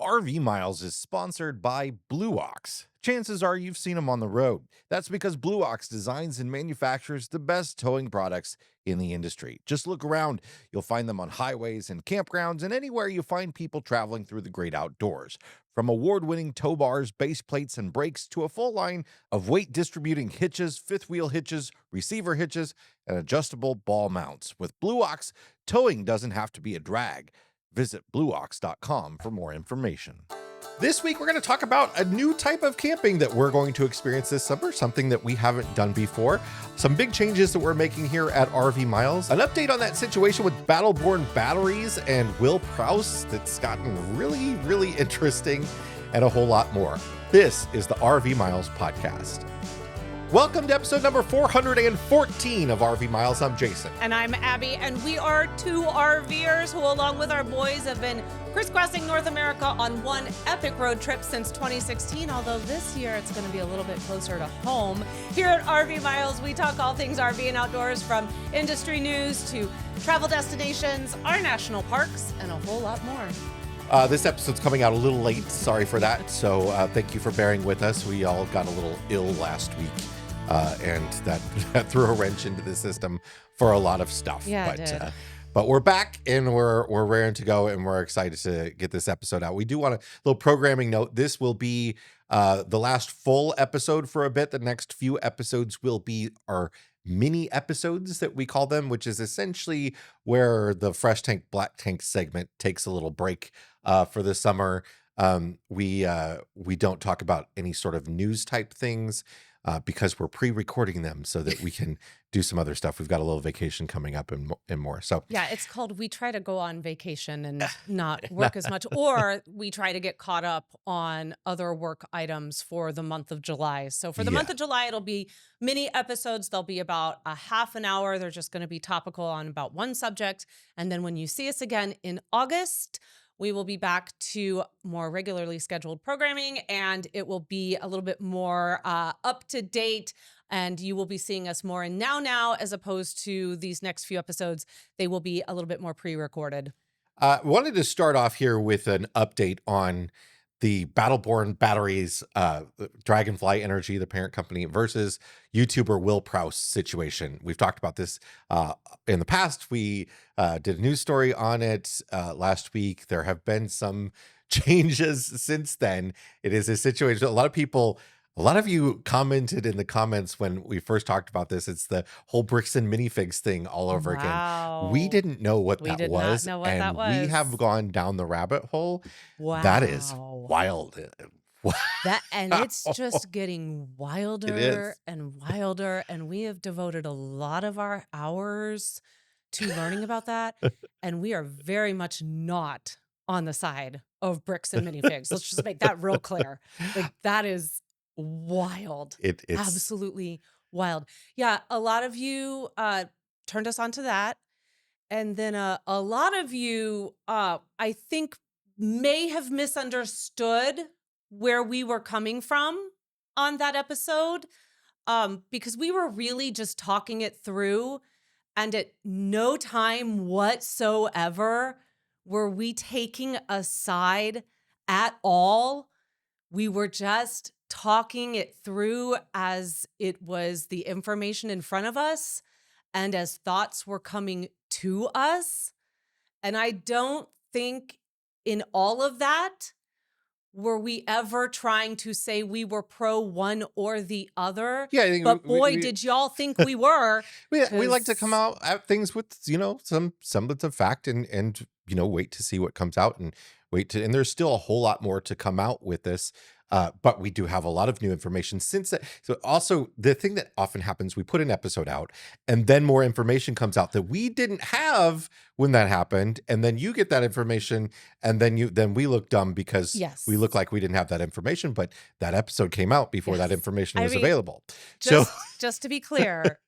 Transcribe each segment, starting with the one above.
RV Miles is sponsored by Blue Ox. Chances are you've seen them on the road. That's because Blue Ox designs and manufactures the best towing products in the industry. Just look around. You'll find them on highways and campgrounds and anywhere you find people traveling through the great outdoors. From award-winning tow bars, base plates, and brakes to a full line of weight-distributing hitches, fifth-wheel hitches, receiver hitches, and adjustable ball mounts. With Blue Ox, towing doesn't have to be a drag. Visit blueox.com for more information. This week, we're going to talk about a new type of camping that we're going to experience this summer, something that we haven't done before, some big changes that we're making here at RV Miles, an update on that situation with Battleborn batteries and Will Prowse that's gotten really, really interesting, and a whole lot more. This is the RV Miles podcast. Welcome to episode number 414 of RV Miles. I'm Jason. And I'm Abby, and we are two RVers who, along with our boys, have been crisscrossing North America on one epic road trip since 2016, although this year it's going to be a little bit closer to home. Here at RV Miles, we talk all things RV and outdoors, from industry news to travel destinations, our national parks, and a whole lot more. This episode's coming out a little late. Sorry for that. So thank you for bearing with us. We all got a little ill last week. And that threw a wrench into the system for a lot of stuff. Yeah, it did. But we're back and we're raring to go, and we're excited to get this episode out. We do want a little programming note. This will be the last full episode for a bit. The next few episodes will be our mini episodes that we call them, which is essentially where the Fresh Tank Black Tank segment takes a little break for the summer. We don't talk about any sort of news type things. Because we're pre-recording them so that we can do some other stuff. We've got a little vacation coming up and more. So yeah, it's called we try to go on vacation and not work as much, or we try to get caught up on other work items for the month of July. So for the month of July, it'll be mini episodes. They'll be about a half an hour. They're just going to be topical on about one subject. And then when you see us again in August, we will be back to more regularly scheduled programming, and it will be a little bit more up to date, and you will be seeing us more in now, as opposed to these next few episodes. They will be a little bit more pre-recorded. Wanted to start off here with an update on the Battleborn batteries, Dragonfly Energy, the parent company, versus YouTuber Will Prowse situation. We've talked about this in the past. We did a news story on it last week. There have been some changes since then. It is a situation. A lot of you commented in the comments when we first talked about this. It's the whole bricks and minifigs thing all over again. We didn't know what that was. And we have gone down the rabbit hole. Wow. That is wild. And it's just getting wilder and wilder. And we have devoted a lot of our hours to learning about that. And we are very much not on the side of bricks and minifigs. Let's just make that real clear. Like, that is wild. It's absolutely wild. Yeah, a lot of you turned us onto that. And then a lot of you, I think, may have misunderstood where we were coming from on that episode, because we were really just talking it through, and at no time whatsoever were we taking a side at all. We were just talking it through as it was the information in front of us and as thoughts were coming to us. And I don't think in all of that were we ever trying to say we were pro one or the other. Yeah, I think but boy, did y'all think we were. we like to come out at things with, some semblance of fact and wait to see what comes out and and there's still a whole lot more to come out with this. But we do have a lot of new information since that. So also the thing that often happens, we put an episode out and then more information comes out that we didn't have when that happened. And then you get that information and then we look dumb because we look like we didn't have that information, but that episode came out before that information was available. Just to be clear,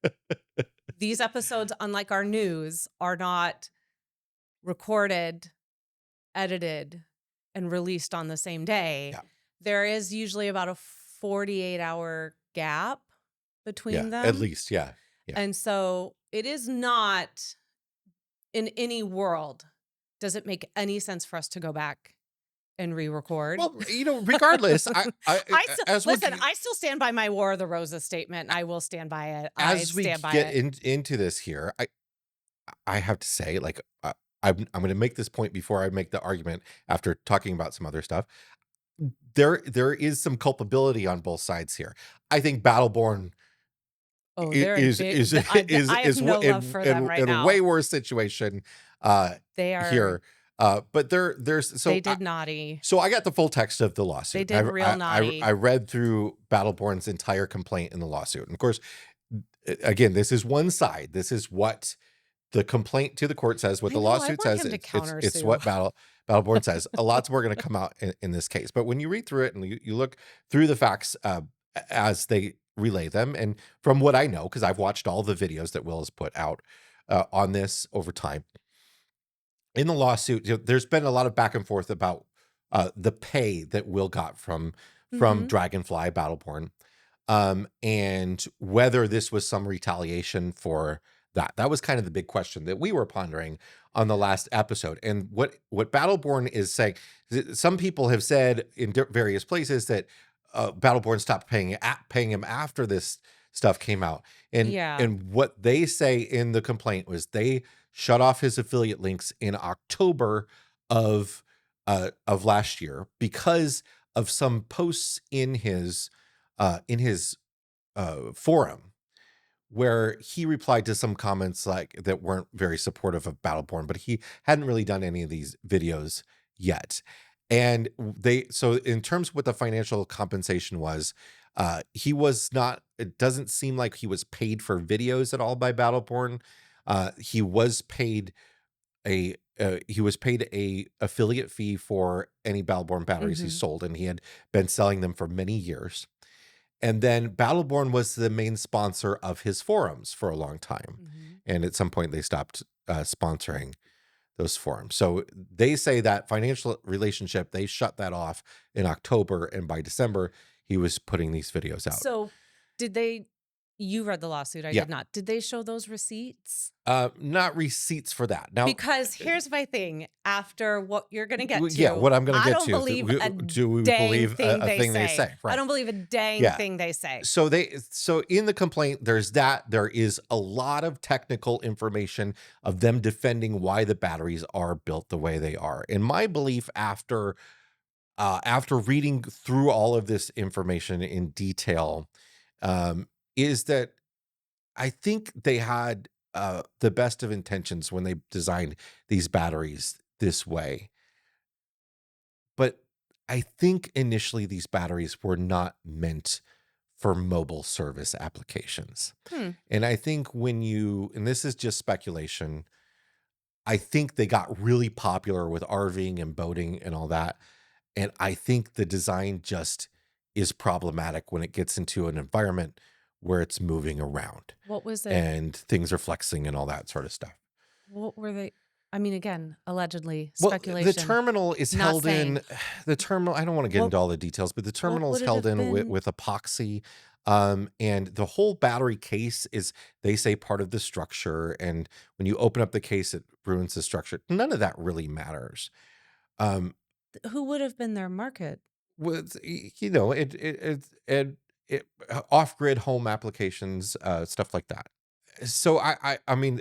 these episodes, unlike our news, are not recorded, edited, and released on the same day. Yeah. There is usually about a 48-hour gap between them. At least, yeah. And so it is not, in any world, does it make any sense for us to go back and re-record. Well, regardless, I still as we listen, I still stand by my War of the Roses statement. I will stand by it. I as we stand by get it. into this here, I have to say, like, I'm going to make this point before I make the argument after talking about some other stuff. There is some culpability on both sides here. I think Battleborn Oh, they're in big I have no love for them right in a way now. worse situation uh They are here. But there's they did naughty. so I got the full text of the They lawsuit. did real naughty. I read through Battleborn's entire complaint in the lawsuit. And of course, again, this is one side. This is what the complaint to the court says, what I the know, I lawsuit want says. him to It's countersue. what Battleborn says. A lot's more going to come out in this case. But when you read through it and you look through the facts as they relay them, and from what I know, because I've watched all the videos that Will has put out on this over time, in the lawsuit, there's been a lot of back and forth about the pay that Will got from Mhm. Dragonfly Battleborn, and whether this was some retaliation for that. That was kind of the big question that we were pondering on the last episode. And what Battleborn is saying, some people have said in various places that Battleborn stopped paying him after this stuff came out. Yeah. And what they say in the complaint was they shut off his affiliate links in October of last year because of some posts in his forum where he replied to some comments like that weren't very supportive of Battleborn, but he hadn't really done any of these videos yet. And so in terms of what the financial compensation was, he was not, it doesn't seem like he was paid for videos at all by Battleborn. He was paid a affiliate fee for any Battleborn batteries he Mhm. sold, and he had been selling them for many years. And then Battleborn was the main sponsor of his forums for a long time. Mhm. And at some point they stopped sponsoring those forums. So they say that financial relationship, they shut that off in October. And by December, he was putting these videos out. So, did they you read the lawsuit, I Yeah. did not. Did they show those receipts? Not receipts for that. Now, Because here's my thing, after what you're gonna get yeah, to, what I'm going to I get don't to, believe a do we dang believe thing a they thing they say. say? I Right. don't believe a dang Yeah. thing they say. So in the complaint, there's that. There is a lot of technical information of them defending why the batteries are built the way they are. And my belief after reading through all of this information in detail, is that I think they had the best of intentions when they designed these batteries this way. But I think initially these batteries were not meant for mobile service applications. Hmm. And I think and this is just speculation, I think they got really popular with RVing and boating and all that. And I think the design just is problematic when it gets into an environment where it's moving around What was it? and things are flexing and all that sort of stuff. What were they I mean, again, allegedly, Well, the speculation, terminal is not held saying. in the terminal. I don't want to get What into all the details, but the what terminal is would it held have in been? with epoxy. And the whole battery case is, they say, part of the structure. And when you open up the case, it ruins the structure. None of that really matters. Um, Who would have been their market? with off grid home applications, stuff like that. So I mean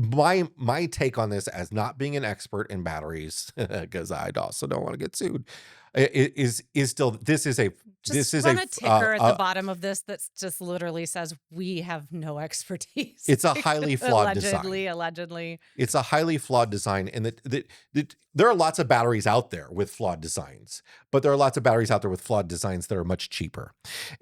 my take on this, as not being an expert in batteries, because I also don't want to get sued, is still Just run a ticker at the bottom of this that's just literally says, "We have no expertise." it's a highly flawed design. Allegedly. It's a highly flawed design, and there are lots of batteries out there with flawed designs, but there are lots of batteries out there with flawed designs that are much cheaper.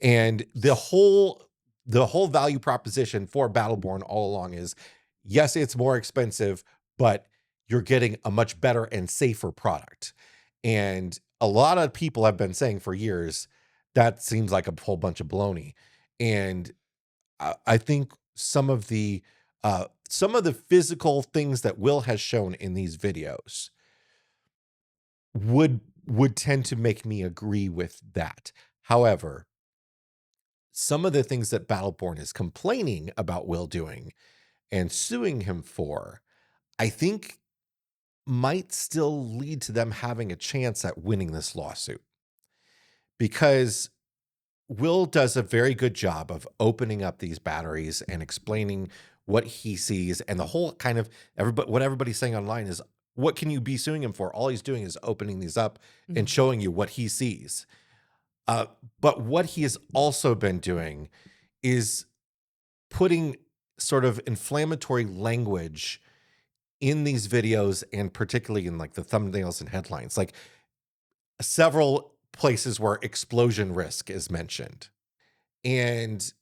And the whole value proposition for Battleborn all along is, yes, it's more expensive, but you're getting a much better and safer product. And a lot of people have been saying for years that seems like a whole bunch of baloney. And I think some of the physical things that Will has shown in these videos would tend to make me agree with that. However, some of the things that Battleborn is complaining about Will doing and suing him for, I think might still lead to them having a chance at winning this lawsuit, because Will does a very good job of opening up these batteries and explaining what he sees, and the whole kind of what everybody's saying online is, what can you be suing him for? All he's doing is opening these up and Mhm. showing you what he sees. But what he has also been doing is putting sort of inflammatory language in these videos, and particularly in like the thumbnails and headlines, like several places where explosion risk is mentioned. And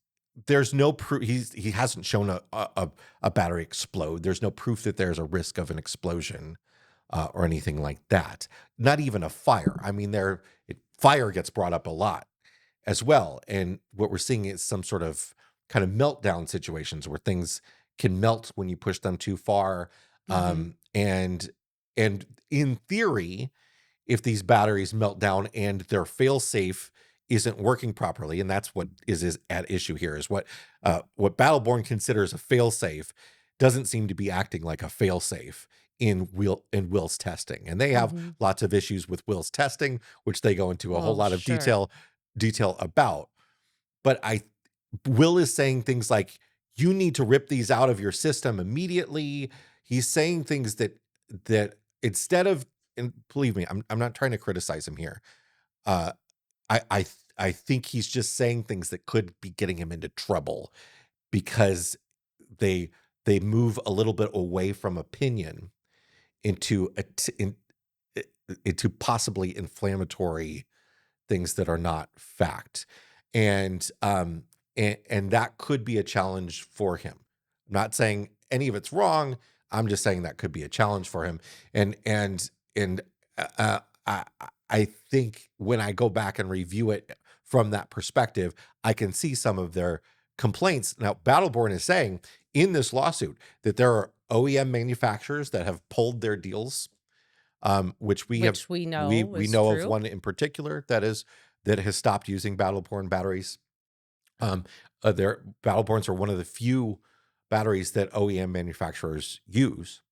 there's no proof. He hasn't shown a battery explode. There's no proof that there's a risk of an explosion or anything like that. Not even a fire. I mean, fire gets brought up a lot as well. And what we're seeing is some sort of kind of meltdown situations where things can melt when you push them too far. Mhm. And in theory, if these batteries melt down and their fail safe isn't working properly, and that's what is at issue here, is what Battleborn considers a fail safe doesn't seem to be acting like a fail safe in Will's testing. And they have Mhm. lots of issues with Will's testing, which they go into a whole Oh, lot of sure. detail about. But Will is saying things like, you need to rip these out of your system immediately. He's saying things that instead of, and believe me, I'm not trying to criticize him here. Uh, I think he's just saying things that could be getting him into trouble, because they they move a little bit away from opinion into into possibly inflammatory things that are not fact. And that could be a challenge for him. I'm not saying any of it's wrong. I'm just saying that could be a challenge for him. And uh, uh, I I think when I go back and review it from that perspective, I can see some of their complaints. Now, Battleborn is saying in this lawsuit that there are OEM manufacturers that have pulled their deals, which Which we know we is know of true. one in particular that has stopped using Battleborn batteries. Their Battleborns are one of the few batteries that OEM manufacturers use.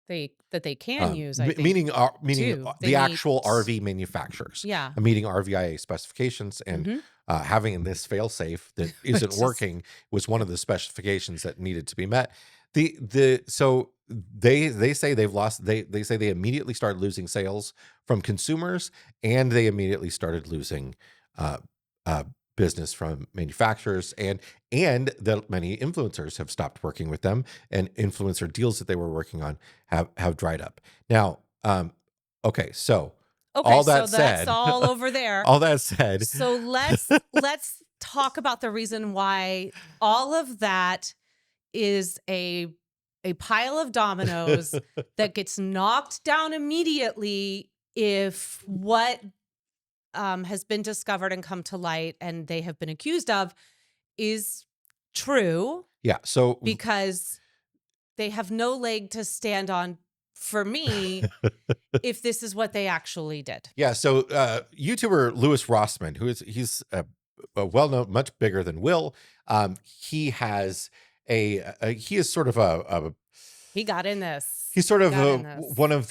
They can use, I think, Meaning too. They the meet. actual RV manufacturers, Yeah. meeting RVIA specifications, and Mhm. having this failsafe that isn't Which is working was one of the specifications that needed to be met. So they say they've lost. They say they immediately started losing sales from consumers, and they immediately started losing uh, uh, business from manufacturers, and that many influencers have stopped working with them, and influencer deals that they were working on have dried up. Now, okay, so Okay, all so that that's said, all over there. all that said, So let's talk about the reason why all of that is a pile of dominoes that gets knocked down immediately if what has been discovered and come to light and they have been accused of is true, yeah. So because they have no leg to stand on for me if this is what they actually did. yeah, so YouTuber Lewis Rossman, he's a well known, much bigger than Will. He has he is sort of He got in this. he's sort He of got in this. one of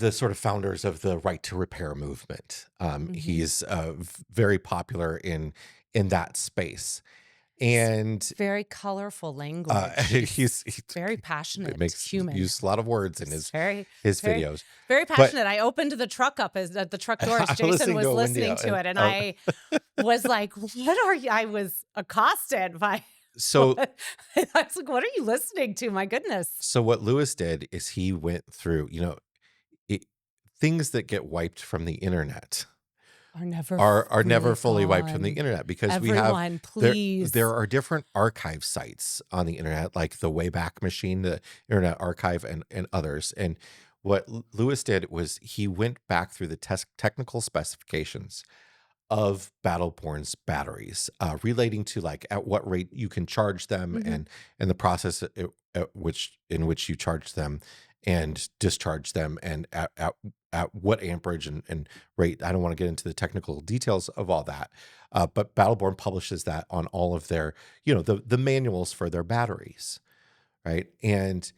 the sort of founders of the right to repair movement. Mhm. He's very popular in that space, and Very colorful language. he's Very it passionate makes human. use a lot of words in He's his very, videos. very But passionate. I opened the truck up as at the truck door as I'm Jason listening to was a listening window, to and it, and I was like, "What are you?" I was accosted by what? so I was like, "What are you listening to? My goodness, so what Lewis did is he went through, it, things that get wiped from the internet are never are never fully fully wiped from the gone." internet, because Everyone, there please. are different archive sites on the internet, like the Wayback Machine, the Internet Archive, and others. And what Lewis did was he went back through the technical specifications of Battleborn's batteries, relating to like at what rate you can charge them, Mhm. and the process in which you charge them and discharge them, and at what amperage and rate. I don't want to get into the technical details of all that, but Battleborn publishes that on all of their, the manuals for their batteries, right? And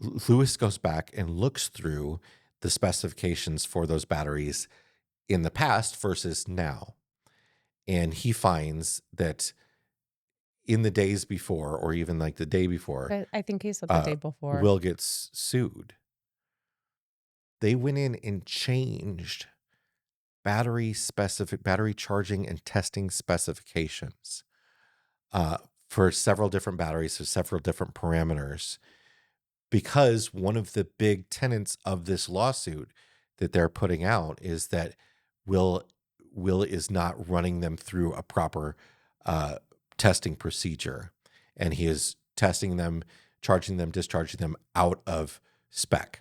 Lewis goes back and looks through the specifications for those batteries in the past versus now. And he finds that in the days before, or even like the day before, I think he said the day before. Will gets sued. They went in and changed battery charging and testing specifications for several different batteries, for several different parameters, because one of the big tenets of this lawsuit that they're putting out is that Will is not running them through a proper testing procedure, and he is testing them, charging them, discharging them out of spec.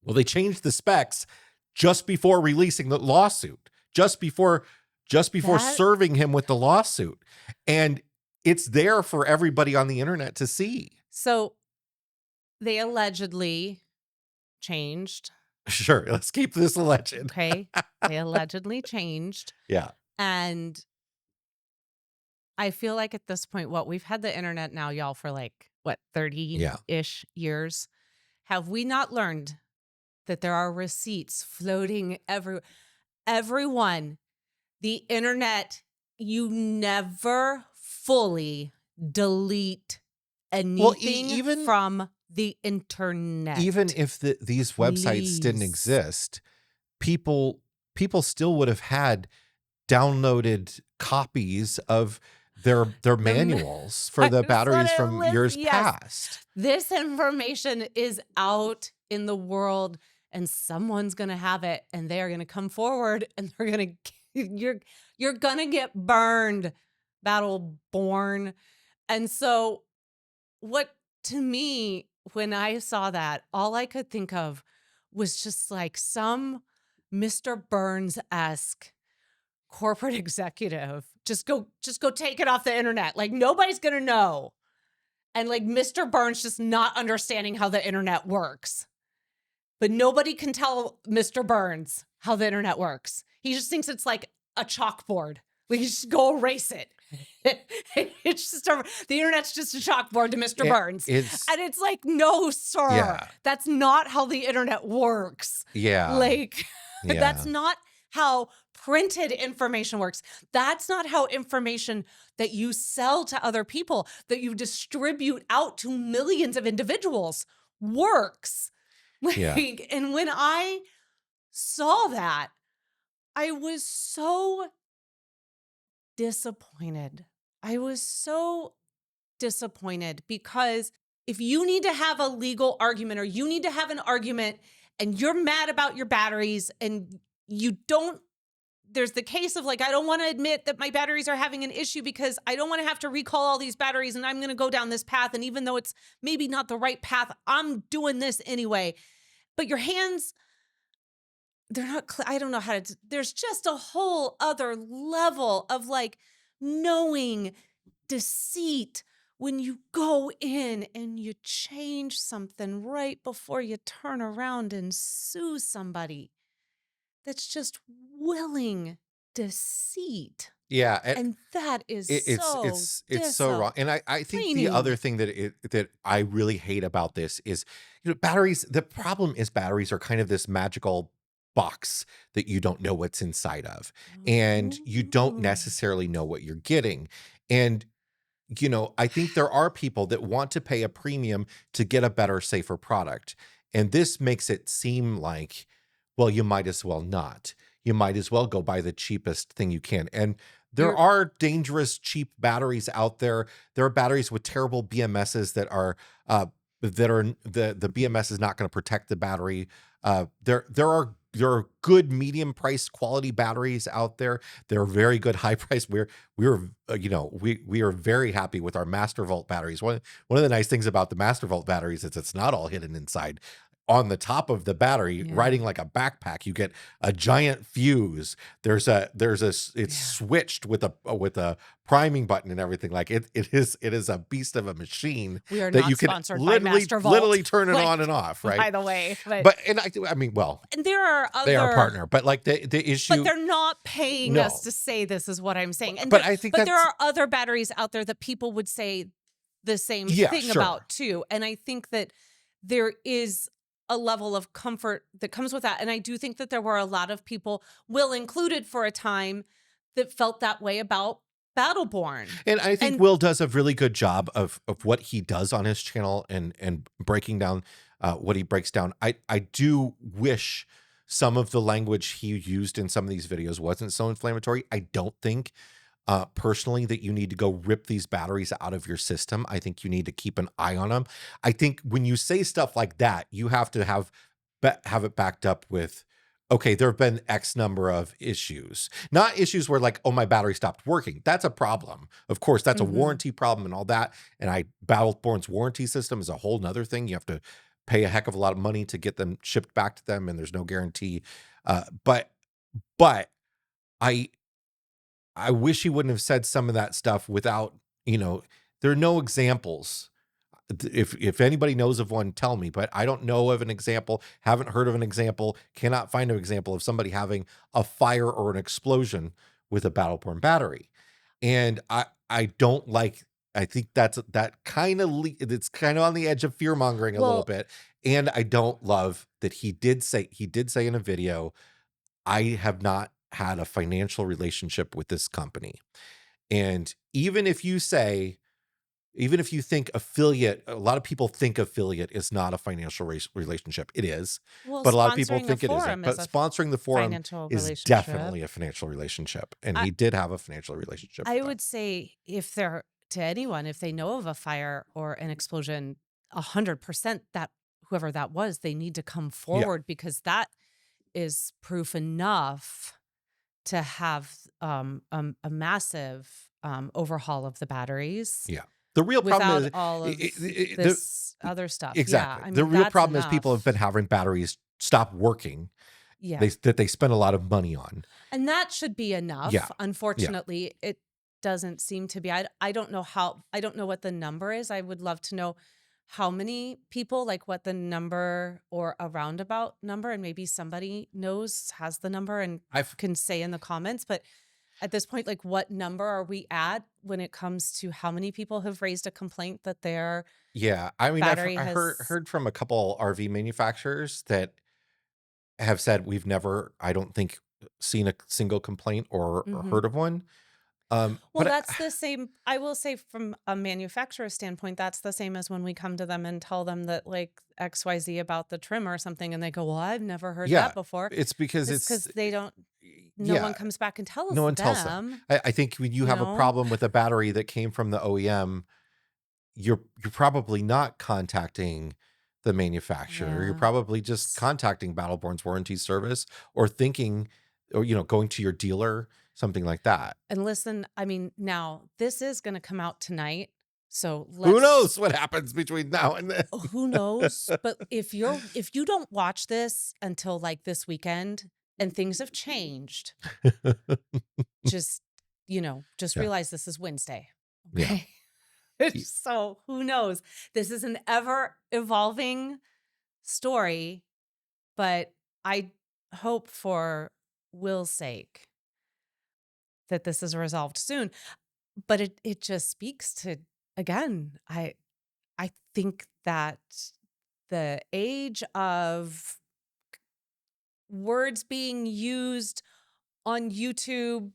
Well, they changed the specs just before releasing the lawsuit, just before serving him with the lawsuit, and it's there for everybody on the internet to see. So they allegedly changed. Sure, let's keep this alleged. Okay, they allegedly changed. Yeah. And I feel like at this point, we've had the internet now, y'all, for like, 30-ish years. Have we not learned that there are receipts floating everyone, the internet, you never fully delete anything from the internet. Even if these websites didn't exist, people still would have had downloaded copies of their manuals for the batteries from years past. This information is out in the world, and someone's going to have it, and they are going to come forward, and they're going to you're going to get burned, Battleborn. And so what, to me, when I saw that, all I could think of was just like some Mr. Burns-esque corporate executive. Just go take it off the internet. Like, nobody's going to know. And like Mr. Burns just not understanding how the internet works. But nobody can tell Mr. Burns how the internet works. He just thinks it's like a chalkboard. We can just go erase it. It's just the internet's just a chalkboard to Mr. Burns. And it's like, no, sir. That's not how the internet works. Like, that's not how printed information works. That's not how information that you sell to other people, that you distribute out to millions of individuals, works. Like, and when I saw that, I was so disappointed. I was so disappointed, because if you need to have a legal argument, or you need to have an argument and you're mad about your batteries, and you don't, there's the case of like, I don't want to admit that my batteries are having an issue because I don't want to have to recall all these batteries, and I'm going to go down this path. And even though it's maybe not the right path, I'm doing this anyway. But your hands, they're not, I don't know how to, there's just a whole other level of like knowing deceit when you go in and you change something right before you turn around and sue somebody. That's just willing deceit. Yeah. And that is it's so wrong. And I think the other thing that I really hate about this is, batteries, the problem is batteries are kind of this magical box that you don't know what's inside of, and you don't necessarily know what you're getting. And I think there are people that want to pay a premium to get a better, safer product. And this makes it seem like, well, you might as well not. You might as well go buy the cheapest thing you can. And there are dangerous, cheap batteries out there. There are batteries with terrible BMSs that are the BMS is not going to protect the battery. There are good medium priced quality batteries out there. There are very good high price. We are very happy with our Master Vault batteries. One of the nice things about the Master Vault batteries is it's not all hidden inside. On the top of the battery, riding like a backpack, you get a giant fuse. It's switched with a priming button and everything. Like it is a beast of a machine. We are that not you can sponsored by Master Vault. literally turn it on and off, right? By the way, and there are other, they are partner, but like the issue, but they're not paying us to say this is what I'm saying. And I think there are other batteries out there that people would say the same thing about too. And I think that there is a level of comfort that comes with that. And I do think that there were a lot of people, Will included for a time, that felt that way about Battleborn. And I think And Will does a really good job of what he does on his channel and breaking down what he breaks down. I do wish some of the language he used in some of these videos wasn't so inflammatory. I don't think personally that you need to go rip these batteries out of your system. I think you need to keep an eye on them. I think when you say stuff like that, you have to have it backed up with, okay, there have been X number of issues, not issues where like, oh, my battery stopped working. That's a problem. Of course, that's a warranty problem and all that. And Battleborn's warranty system is a whole nother thing. You have to pay a heck of a lot of money to get them shipped back to them, and there's no guarantee. But I wish he wouldn't have said some of that stuff without, there are no examples. If anybody knows of one, tell me, but I don't know of an example, haven't heard of an example, cannot find an example of somebody having a fire or an explosion with a Battleborn battery. And I don't like, I think that kind of, it's kind of on the edge of fear mongering a little bit. And I don't love that he did say in a video, I have not had a financial relationship with this company. And even if you think affiliate, a lot of people think affiliate is not a financial relationship. It is, well, but a lot of people sponsoring a think it isn't. forum But is a sponsoring the forum financial is relationship. definitely a financial relationship. And I- he did have a financial relationship I with would say if they're to anyone, if they know of a fire or an explosion, 100% that whoever that was, they need to come forward because that is proof enough to have a massive overhaul of the batteries. Yeah. The real problem without is all of this other stuff. exactly. Yeah, I mean, The real that's problem is people have enough. been having batteries stop working. Yeah, That they spend a lot of money on. and that should be enough. Yeah. Unfortunately, it doesn't seem to be. I don't know how. I don't know what the number is. I would love to know how many people, like what the number or a roundabout number, and maybe somebody has the number and can say in the comments. But at this point, like what number are we at when it comes to how many people have raised a complaint that their I mean, I've battery heard from a couple RV manufacturers that have said we've never, I don't think, seen a single complaint or heard of one. Well, but that's the same. I will say from a manufacturer standpoint, that's the same as when we come to them and tell them that like XYZ about the trim or something. And they go, well, I've never heard that before. It's because they don't, no one comes back and tells them. No one tells them. I think when you have a problem with a battery that came from the OEM, you're probably not contacting the manufacturer. Yeah. You're probably just contacting Battleborn's warranty service or thinking, or, going to your dealer, something like that. And listen, I mean, now this is going to come out tonight. So who knows what happens between now and then? Who knows? But if you don't watch this until like this weekend and things have changed, just realize this is Wednesday. Okay. Yeah. So who knows? This is an ever evolving story, but I hope for Will's sake that this is resolved soon. But it just speaks to, again, I think that the age of words being used on YouTube,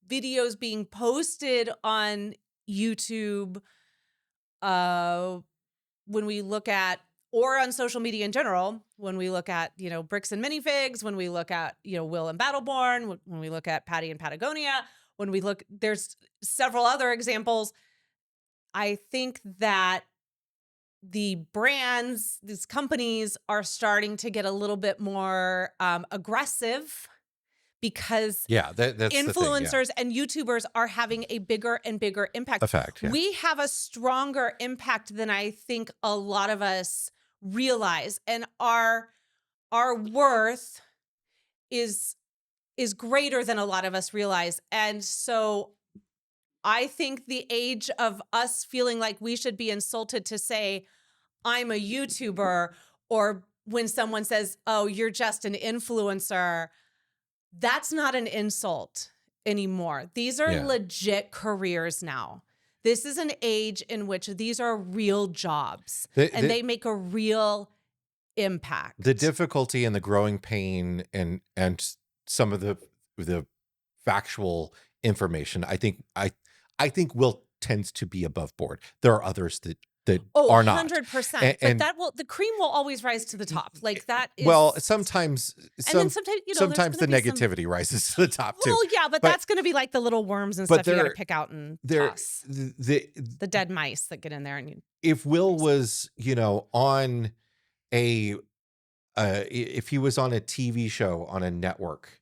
videos being posted on YouTube, when we look at, or on social media in general, when we look at, Bricks and Minifigs, when we look at, Will and Battleborn, when we look at Patty and Patagonia, when we look, there's several other examples. I think that the brands, these companies are starting to get a little bit more aggressive because that's influencers and YouTubers are having a bigger and bigger impact. Effect, yeah. We have a stronger impact than I think a lot of us realize, and our worth is greater than a lot of us realize. And so I think the age of us feeling like we should be insulted to say, I'm a YouTuber, or when someone says, oh, you're just an influencer, that's not an insult anymore. These are legit careers now. This is an age in which these are real jobs and they make a real the impact. difficulty and the growing pain and some of the factual information, I think will tends to be above board. There are others that Oh, are not. 100%. But And the cream will always rise to the top. Like that well, is, sometimes and then sometimes, there's sometimes going to the be some, negativity rises to the top too. well, yeah, but But that's going to be like the little worms and but stuff you got to pick out and there toss. the The dead mice that get in there and you. if Will was, on a if he was on a TV show on a network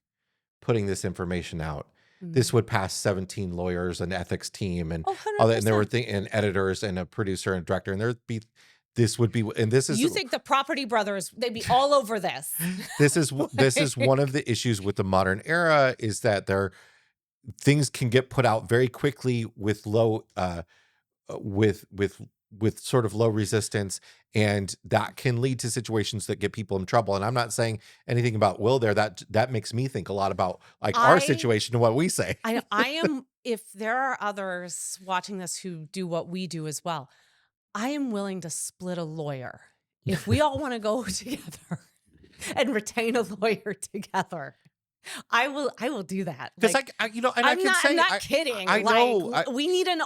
putting this information out, this would pass 17 lawyers, an ethics team, and Oh, all that. And there were 100%. and editors and a producer and director, and this would be, and this is You think the Property Brothers, they'd be all over this. this is one of the issues with the modern era, is that things can get put out very quickly with low with sort of low resistance, and that can lead to situations that get people in trouble. And I'm not saying anything about Will there. That makes me think a lot about like our situation and what we say. I am, if there are others watching this who do what we do as well, I am willing to split a lawyer. If we all want to go together and retain a lawyer together, I will do that. Because Like, I'm not kidding. I know. Like, we need an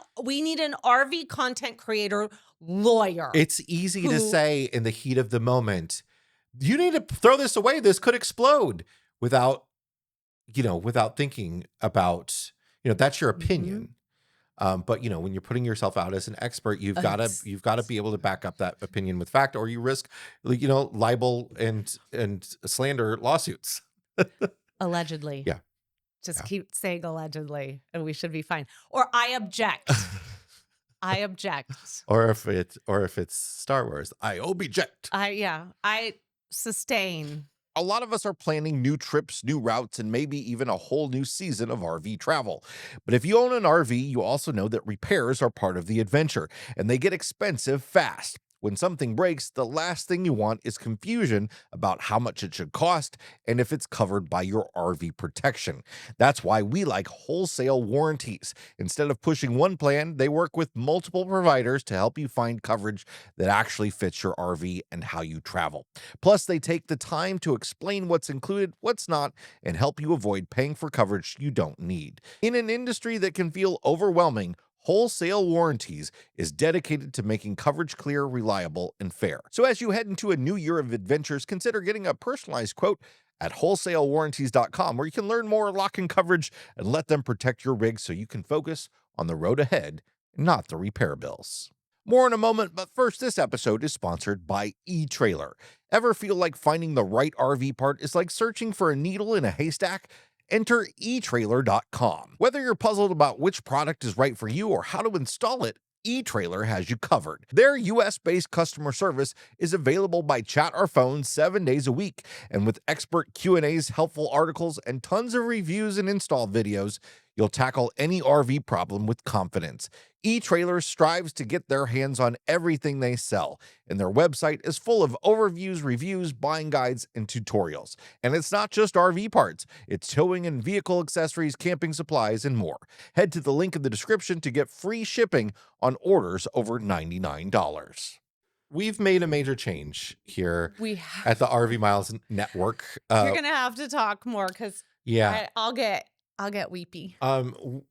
RV content creator lawyer. It's easy to who- say in the heat of the moment, you need to throw this away. This could explode, without thinking about, that's your opinion. But when you're putting yourself out as an expert, you've got to be able to back up that opinion with fact, or you risk, libel and slander lawsuits. Allegedly. Yeah. Just keep saying allegedly, and we should be fine. Or I object. I object. Or if it's Star Wars, I object. I sustain. A lot of us are planning new trips, new routes, and maybe even a whole new season of RV travel. But if you own an RV, you also know that repairs are part of the adventure, and they get expensive fast. When something breaks, the last thing you want is confusion about how much it should cost and if it's covered by your RV protection. That's why we like wholesale warranties. Instead of pushing one plan, they work with multiple providers to help you find coverage that actually fits your RV and how you travel. Plus, they take the time to explain what's included, what's not, and help you avoid paying for coverage you don't need. In an industry that can feel overwhelming, Wholesale Warranties is dedicated to making coverage clear, reliable, and fair. So as you head into a new year of adventures, consider getting a personalized quote at wholesalewarranties.com, where you can learn more, lock in coverage, and let them protect your rig so you can focus on the road ahead, not the repair bills. More in a moment, but first, this episode is sponsored by eTrailer. Ever feel like finding the right RV part is like searching for a needle in a haystack? Enter eTrailer.com. Whether you're puzzled about which product is right for you or how to install it, eTrailer has you covered. Their US-based customer service is available by chat or phone 7 days a week, and with expert Q&As, helpful articles, and tons of reviews and install videos, you'll tackle any RV problem with confidence. eTrailer strives to get their hands on everything they sell, and their website is full of overviews, reviews, buying guides, and tutorials. And it's not just RV parts, it's towing and vehicle accessories, camping supplies, and more. Head to the link in the description to get free shipping on orders over $99. We've made a major change here at the RV Miles Network. You're gonna have to talk more, because yeah, I'll get weepy. and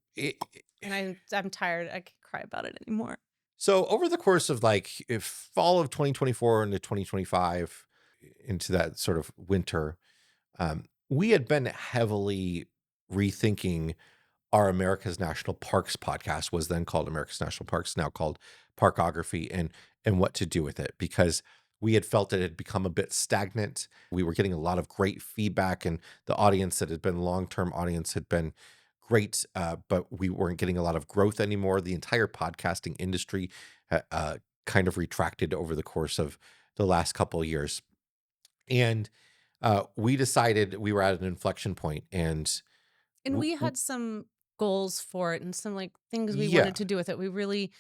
I'm tired. I can't cry about it anymore. So over the course of if fall of 2024 into 2025, into that sort of winter, we had been heavily rethinking our America's National Parks podcast. Was then called America's National Parks, now called Parkography, and what to do with it, because we had felt it had become a bit stagnant. We were getting a lot of great feedback, and the audience that had been long-term audience had been great, but we weren't getting a lot of growth anymore. The entire podcasting industry kind of retracted over the course of the last couple of years. And we decided we were at an inflection point, and we had some goals for it and some things we Yeah. wanted to do with it. We really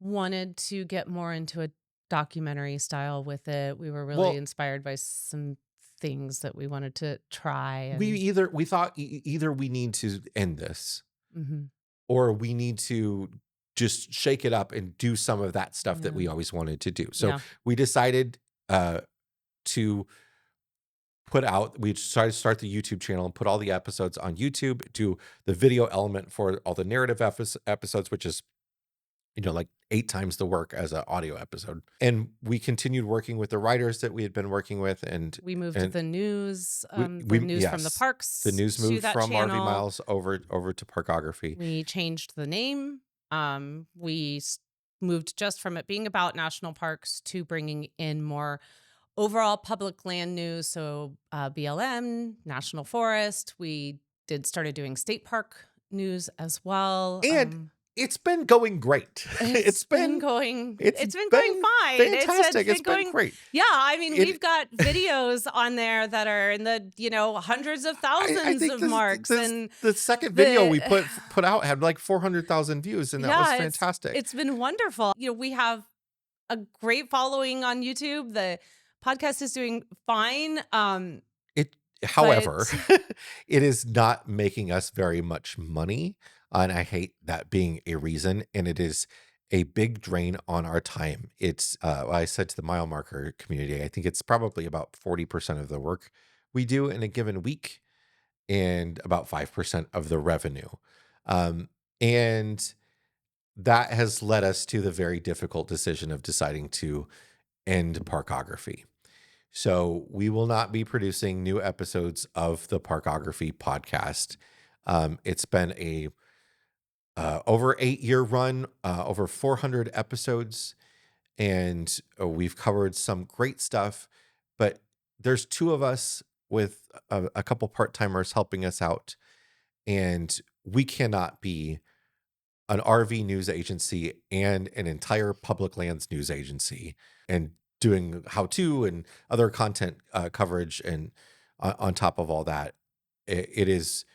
wanted to get more into a documentary style with it. We were really inspired by some things that we wanted to try. And we thought either we need to end this, or we need to just shake it up and do some of that stuff that we always wanted to do. So we decided to we decided to start the YouTube channel and put all the episodes on YouTube, do the video element for all the narrative episodes, which is, like 8 times the work as an audio episode. And we continued working with the writers that we had been working with, and We moved and the news from the yes, the parks news to moved that from RV channel. Miles over to Parkography. We changed the name. We moved just from it being about national parks to bringing in more overall public land news. So BLM, National Forest. We started doing state park news as well. And it's been going great. It's been going it's it's been going been fine. fantastic. It's It's been been going, great. yeah, I mean, It we've got videos on there that are in the, hundreds of I thousands think of marks, this and the second video the we put out had like 400,000 views, and that was yeah, fantastic. it's been wonderful. We have a great following on YouTube. The podcast is doing fine. It However, But it is not making us very much money, and I hate that being a reason, and it is a big drain on our time. It's I said to the mile marker community, I think it's probably about 40% of the work we do in a given week and about 5% of the revenue. Um, and that has led us to the very difficult decision of deciding to end Parkography. So we will not be producing new episodes of the Parkography podcast. It's been a over 8-year run, over 400 episodes, and we've covered some great stuff. But there's 2 of us with a couple part timers helping us out, and we cannot be an RV news agency and an entire public lands news agency and doing how to and other content coverage. And on top of all that, it is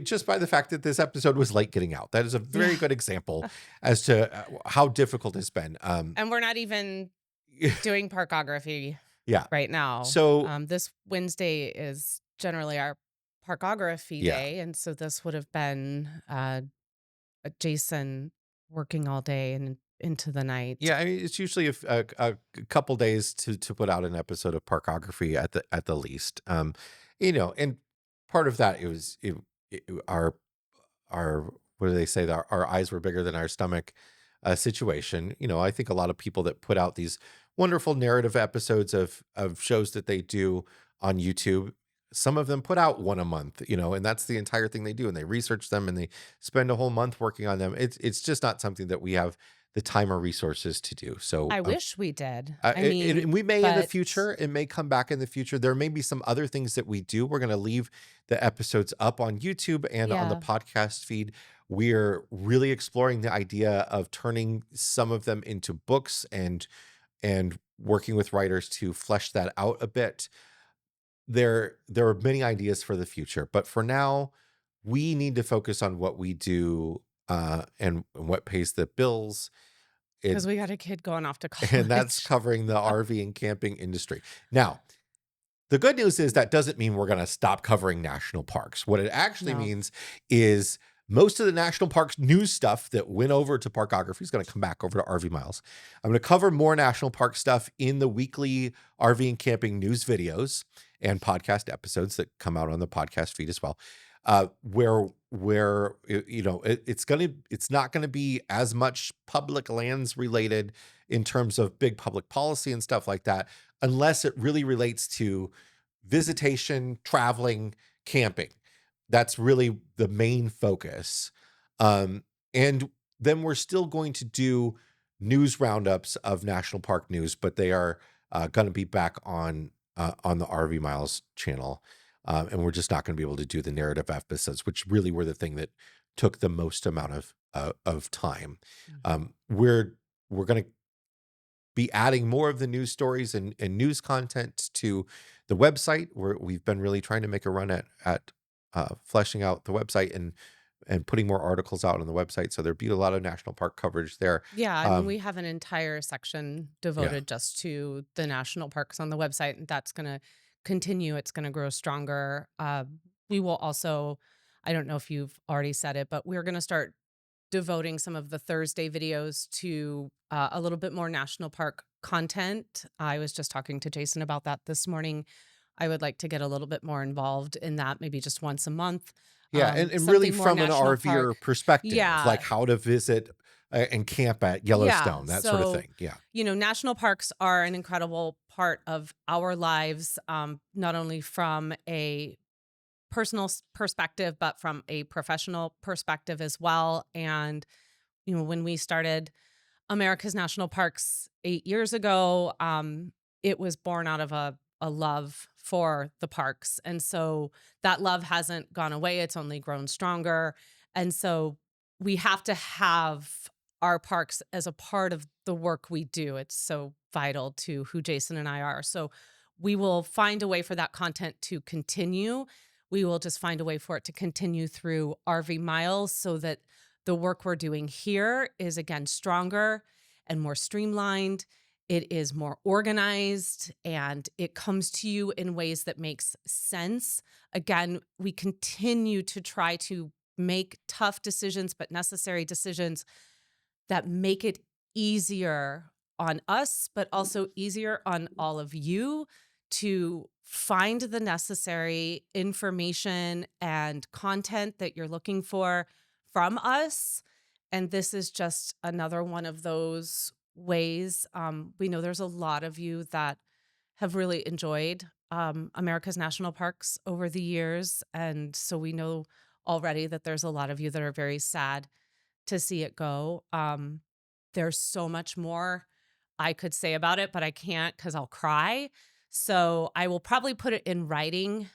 just by the fact that this episode was late getting out. That is a very yeah, good example as to how difficult it's been. and we're not even doing parkography Yeah. right now. So, This Wednesday is generally our parkography yeah. day, and so this would have been Jason working all day and into the night. Yeah, I mean, it's usually a couple days to put out an episode of Parkography at the least. And part of that our what do they say, that our eyes were bigger than our stomach situation. I think a lot of people that put out these wonderful narrative episodes of shows that they do on YouTube, some of them put out one a month, and that's the entire thing they do, and they research them and they spend a whole month working on them. It's just not something that we have the time or resources to do. So I wish we did. and we may in the But future, it may come back in the future. There may be some other things that we do. We're going to leave the episodes up on YouTube and on the yeah, podcast feed. We're really exploring the idea of turning some of them into books and working with writers to flesh that out a bit. There are many ideas for the future, but for now, we need to focus on what we do and what pays the bills. because It we got a kid going off to and that's college. covering the RV and camping industry. Now, the good news is that doesn't mean we're going to stop covering national parks. What it actually No, means is most of the national parks news stuff that went over to Parkography is going to come back over to RV Miles. I'm going to cover more national park stuff in the weekly RV and camping news videos and podcast episodes that come out on the podcast feed as well. Where it's not gonna be as much public lands related in terms of big public policy and stuff like that, unless it really relates to visitation, traveling, camping. That's really the main focus. And then we're still going to do news roundups of national park news, but they are going to be back on the RV Miles channel. And we're just not going to be able to do the narrative episodes, which really were the thing that took the most amount of time. Mhm. We're going to be adding more of the news stories and news content to the website. We've been really trying to make a run at fleshing out the website and putting more articles out on the website. So there'd be a lot of national park coverage there. Yeah, I mean, Um, we have an entire section yeah, devoted just to the national parks on the website, and that's going to continue. It's going to grow stronger. We will also, I don't know if you've already said it, but we're going to start devoting some of the Thursday videos to a little bit more national park content. I was just talking to Jason about that this morning. I would like to get a little bit more involved in that, maybe just once a month. Yeah, and really Something more from an national RVer park. perspective, like Yeah. how to visit and camp at Yeah. Yellowstone, that sort of So, thing. Yeah. national parks are an incredible part of our lives, not only from a personal perspective, but from a professional perspective as well. And, when we started America's National Parks 8 years ago, it was born out of a love for the parks. And so that love hasn't gone away, it's only grown stronger. And so we have to have our parks as a part of the work we do. It's so vital to who Jason and I are. So we will find a way for that content to continue. We will just find a way for it to continue through RV Miles so that the work we're doing here is again stronger and more streamlined. It is more organized and it comes to you in ways that makes sense. Again, we continue to try to make tough decisions, but necessary decisions that make it easier on us, but also easier on all of you to find the necessary information and content that you're looking for from us. And this is just another one of those ways. We know there's a lot of you that have really enjoyed America's national parks over the years. And so we know already that there's a lot of you that are very sad to see it go. There's so much more I could say about it, but I can't because I'll cry. So I will probably put it in writing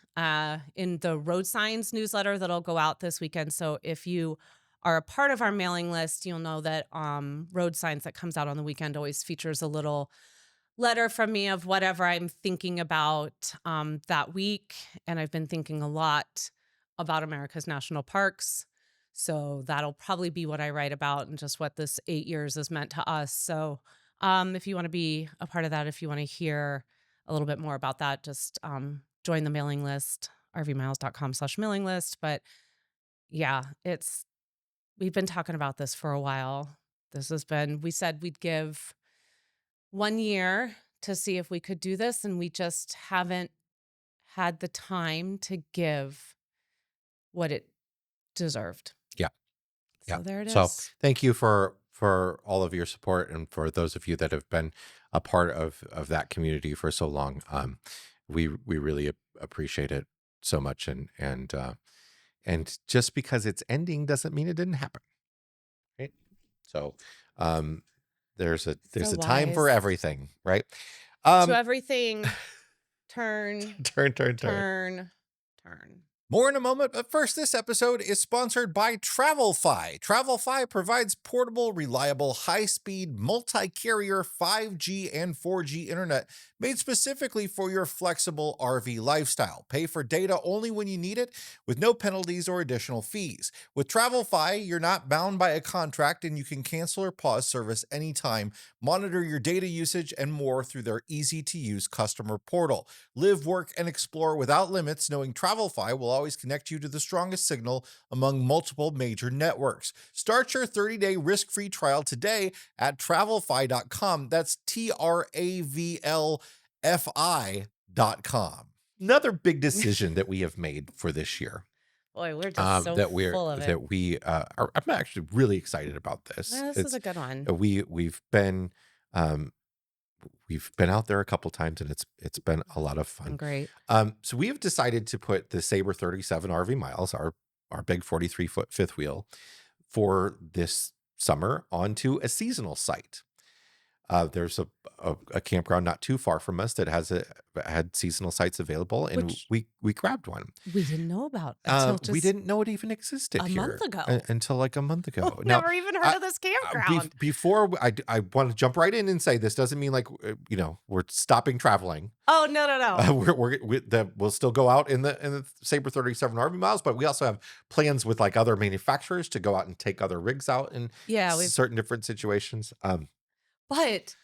in the road signs newsletter that'll go out this weekend. So if you are a part of our mailing list, you'll know that road signs that comes out on the weekend always features a little letter from me of whatever I'm thinking about that week. And I've been thinking a lot about America's national parks. So that'll probably be what I write about and just what this 8 years has meant to us. So if you want to be a part of that, if you want to hear a little bit more about that, just join the mailing list, rvmiles.com/mailing list. But yeah, we've been talking about this for a while. We said we'd give 1 year to see if we could do this, and we just haven't had the time to give what it deserved. Yeah. Yeah. So there it So is. thank you for all of your support and for those of you that have been a part of that community for so long. We really appreciate it so much, and just because it's ending doesn't mean it didn't happen, right? So there's So a time for wise. everything, right? To Um, everything, turn, turn. turn, turn. More in a moment, but first, this episode is sponsored by Dragonfly. Dragonfly provides portable, reliable, high-speed, multi-carrier 5G and 4G internet made specifically for your flexible RV lifestyle. Pay for data only when you need it, with no penalties or additional fees. With Dragonfly, you're not bound by a contract and you can cancel or pause service anytime, monitor your data usage, and more through their easy-to-use customer portal. Live, work, and explore without limits, knowing Travelfy will always connect you to the strongest signal among multiple major networks. Start your 30-day risk-free trial today at travelfy.com. That's TRAVLFI.com. Another big decision that we have made for this year. Boy, we're just so full of it. I'm actually really excited about this. Yeah, this is a good one. We've been out there a couple times and it's been a lot of fun. Great. So we have decided to put the Sabre 37 RV Miles, our big 43-foot fifth wheel, for this summer onto a seasonal site. There's a campground not too far from us that had seasonal sites available, and Which we grabbed one. we didn't know about until We just didn't know it even existed a here month ago. Until like a month ago. We've Now, never even heard of this campground. before I want to jump right in and say this doesn't mean like we're stopping traveling. Oh, no. We'll still go out in the Sabre 37 RV Miles, but we also have plans with like other manufacturers to go out and take other rigs out in certain different situations. But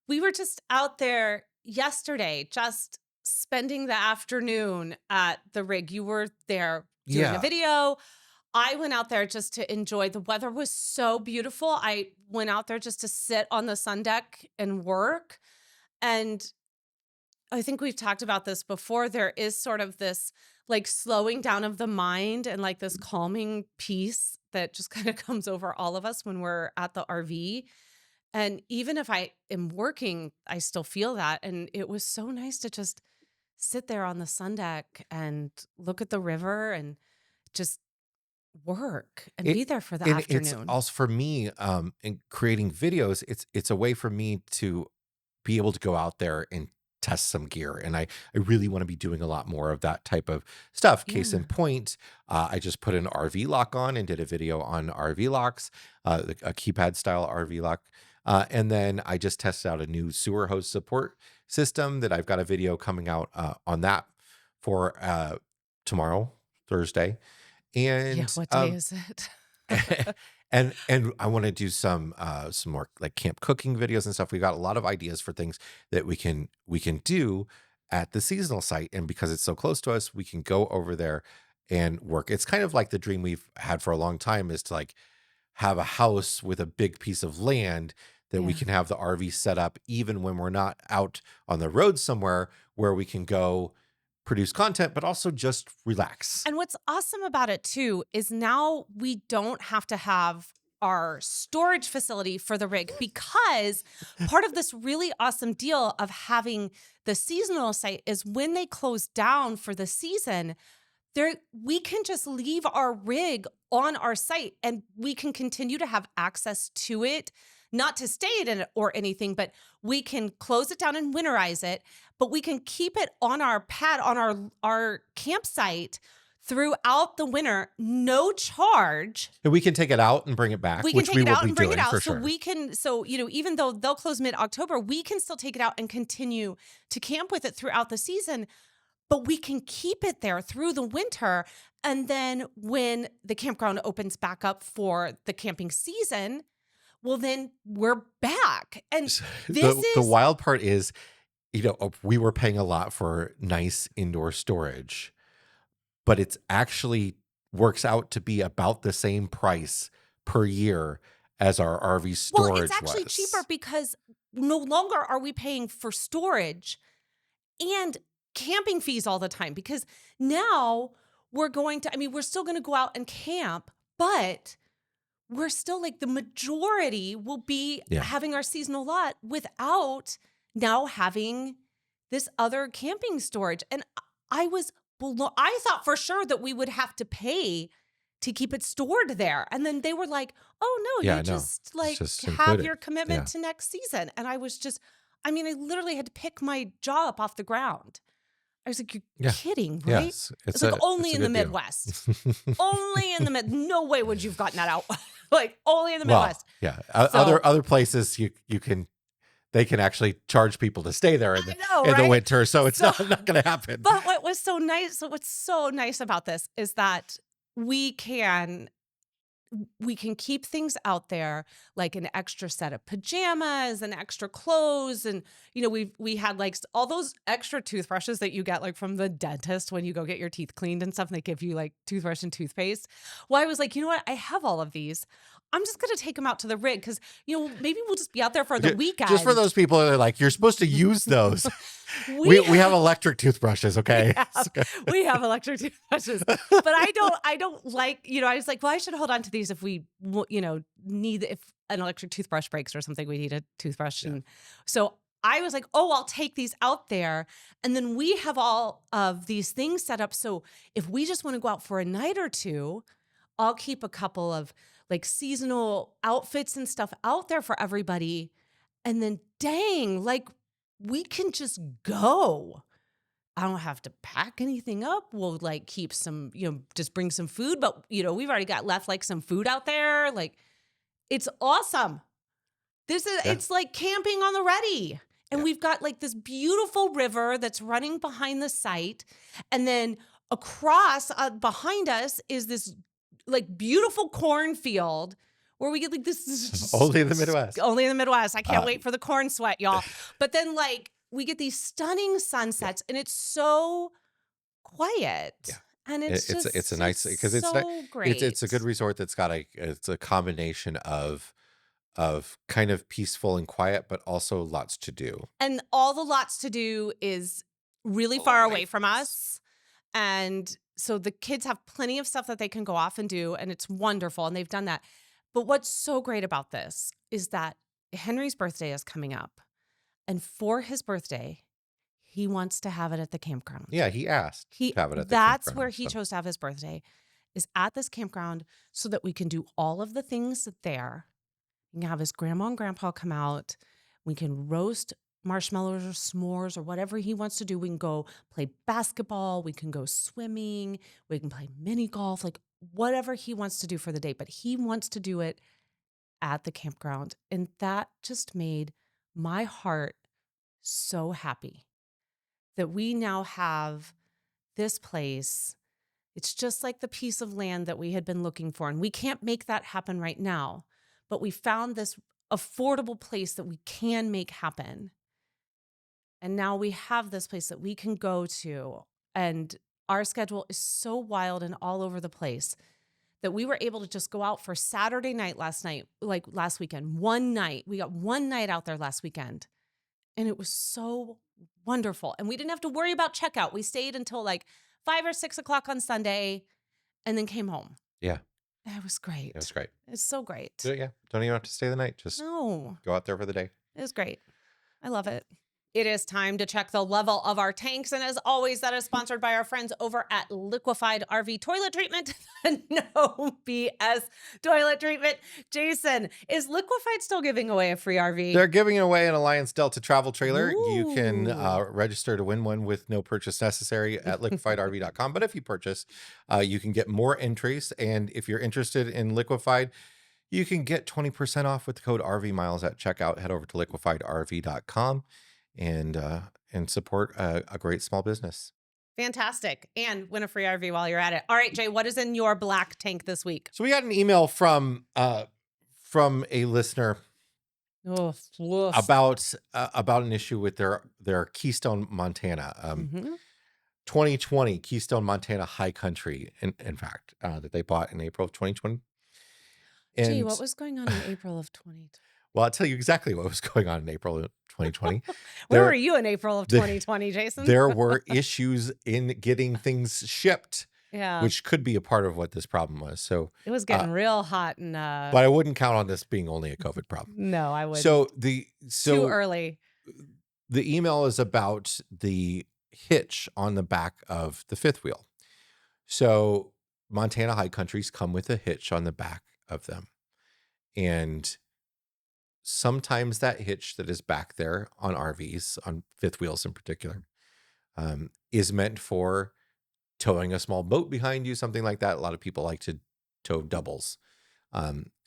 we were just out there yesterday, just spending the afternoon at the rig. You were there doing a video. I went out there just to enjoy. The weather was so beautiful. I went out there just to sit on the sun deck and work. And I think we've talked about this before. There is sort of this like slowing down of the mind and like this calming peace that just kind of comes over all of us when we're at the RV. And even if I am working, I still feel that. And it was so nice to just sit there on the sun deck and look at the river and just work and It be there for the and it's afternoon. also for me, in creating videos, it's a way for me to be able to go out there and test some gear. And I really want to be doing a lot more of that type of stuff. Case in Yeah. point, I just put an RV lock on and did a video on RV locks, a keypad style RV lock. And then I just tested out a new sewer hose support system that I've got a video coming out on that for tomorrow, Thursday. Yeah. And What day is it? and I want to do some more like camp cooking videos and stuff. We've got a lot of ideas for things that we can do at the seasonal site, and because it's so close to us, we can go over there and work. It's kind of like the dream we've had for a long time, is to like have a house with a big piece of land that we Yeah. can have the RV set up even when we're not out on the road somewhere, where we can go produce content but also just relax. And what's awesome about it too is now we don't have to have our storage facility for the rig, because part of this really awesome deal of having the seasonal site is when they close down for the season, there we can just leave our rig on our site and we can continue to have access to it, not to stay in it or anything, but we can close it down and winterize it, but we can keep it on our pad on our campsite throughout the winter, no charge. And we can take it out and bring it back, We can which take we it will out be and bring it doing out. for So sure. we can, so, even though they'll close mid-October, we can still take it out and continue to camp with it throughout the season, but we can keep it there through the winter. And then when the campground opens back up for the camping season, well, then we're back. And this The is, wild part is, we were paying a lot for nice indoor storage, but it's actually works out to be about the same price per year as our RV well, it's storage actually cheaper was. because no longer are we paying for storage and camping fees all the time, because now we're going to, we're still going to go out and camp, but we're still like the majority will be Yeah. having our seasonal lot without now having this other camping storage. And I thought for sure that we would have to pay to keep it stored there. And then they were like, oh no, Yeah, you no. just It's like just have included. your commitment Yeah. to next season. And I was just, I literally had to pick my jaw up off the ground. I was like, you're Yeah. kidding, right? Yes. It's like only it's a in the good deal. Midwest. Only in the no way would you've gotten that out. Like only in the Well, Midwest. yeah. So Other places they can actually charge people to stay there in I know, the right? winter, so it's So, not going to happen. but what's so nice about this is that we can keep things out there, like an extra set of pajamas and extra clothes. And, we had like all those extra toothbrushes that you get like from the dentist when you go get your teeth cleaned and stuff. And they give you like toothbrush and toothpaste. Well, I was like, you know what? I have all of these. I'm just going to take them out to the rig because, maybe we'll just be out there for the weekend. Just for those people that are like, you're supposed to use those. We we have electric toothbrushes, okay? we have electric toothbrushes, but I don't like, I was like, well, I should hold on to these if we, need, if an electric toothbrush breaks or something, we need a toothbrush. Yeah. And so I was like, oh, I'll take these out there. And then we have all of these things set up. So if we just want to go out for a night or two, I'll keep a couple of like seasonal outfits and stuff out there for everybody. And then dang, like we can just go. I don't have to pack anything up. We'll like keep some, just bring some food. But, we've already got left like some food out there. Like it's awesome. It's like camping on the ready. And we've got like this beautiful river that's running behind the site. And then across behind us is this like beautiful cornfield where we get like this. Only in the Midwest. Only in the Midwest. I can't wait for the corn sweat, y'all. But then like we get these stunning sunsets and it's so quiet. Yeah. And it's It's a just nice because so it's a good great. resort that's got it's a combination of kind of peaceful and quiet, but also lots to do. And all the lots to do is really Oh far my away from goodness. us. And so the kids have plenty of stuff that they can go off and do, and it's wonderful. And they've done that. But what's so great about this is that Henry's birthday is coming up. And for his birthday, he wants to have it at the campground. Yeah, he asked He to have it at the That's where campground. he So chose to have his birthday, is at this campground so that we can do all of the things there. He can have his grandma and grandpa come out. We can roast marshmallows or s'mores or whatever he wants to do. We can go play basketball. We can go swimming. We can play mini golf, like whatever he wants to do for the day. But he wants to do it at the campground. And that just made my heart so happy that we now have this place. It's just like the piece of land that we had been looking for. And we can't make that happen right now, but we found this affordable place that we can make happen. And now we have this place that we can go to. And our schedule is so wild and all over the place that we were able to just go out for Saturday night last weekend. One night. We got one night out there last weekend. And it was so wonderful. And we didn't have to worry about checkout. We stayed until like 5 or 6 o'clock on Sunday and then came home. yeah, It was it was great. great. It's so great. Yeah, don't even have to stay the night. Just No, go out there for the day. it was great. I love it. It is time to check the level of our tanks. And as always, that is sponsored by our friends over at Liquefied RV Toilet Treatment. No BS toilet treatment. Jason, is Liquefied still giving away a free RV? They're giving away an Alliance Delta travel trailer. You can Ooh. register to win one with no purchase necessary at liquefiedrv.com. But if you purchase, you can get more entries. And if you're interested in Liquefied, you can get 20% off with the code RV Miles at checkout. Head over to liquefiedrv.com and support a great small business. Fantastic. And win a free RV while you're at it. All right, Jay, what is in your black tank this week? So we got an email from a listener Oh, woof. about an issue with their Keystone Montana. 2020 Keystone Montana High Country, in fact, that they bought in April of 2020. Gee, And what was going on in April of 2020? well, I'll tell you exactly what was going on in April of 2020. Where were you in April of 2020, Jason? There were issues in getting things shipped, Yeah. which could be a part of what this problem was. So It was getting real hot and but I wouldn't count on this being only a COVID problem. no, I wouldn't. So Too early. the email is about the hitch on the back of the fifth wheel. So Montana High Countries come with a hitch on the back of them. And sometimes that hitch that is back there on RVs, on fifth wheels in particular, is meant for towing a small boat behind you, something like that. A lot of people like to tow doubles.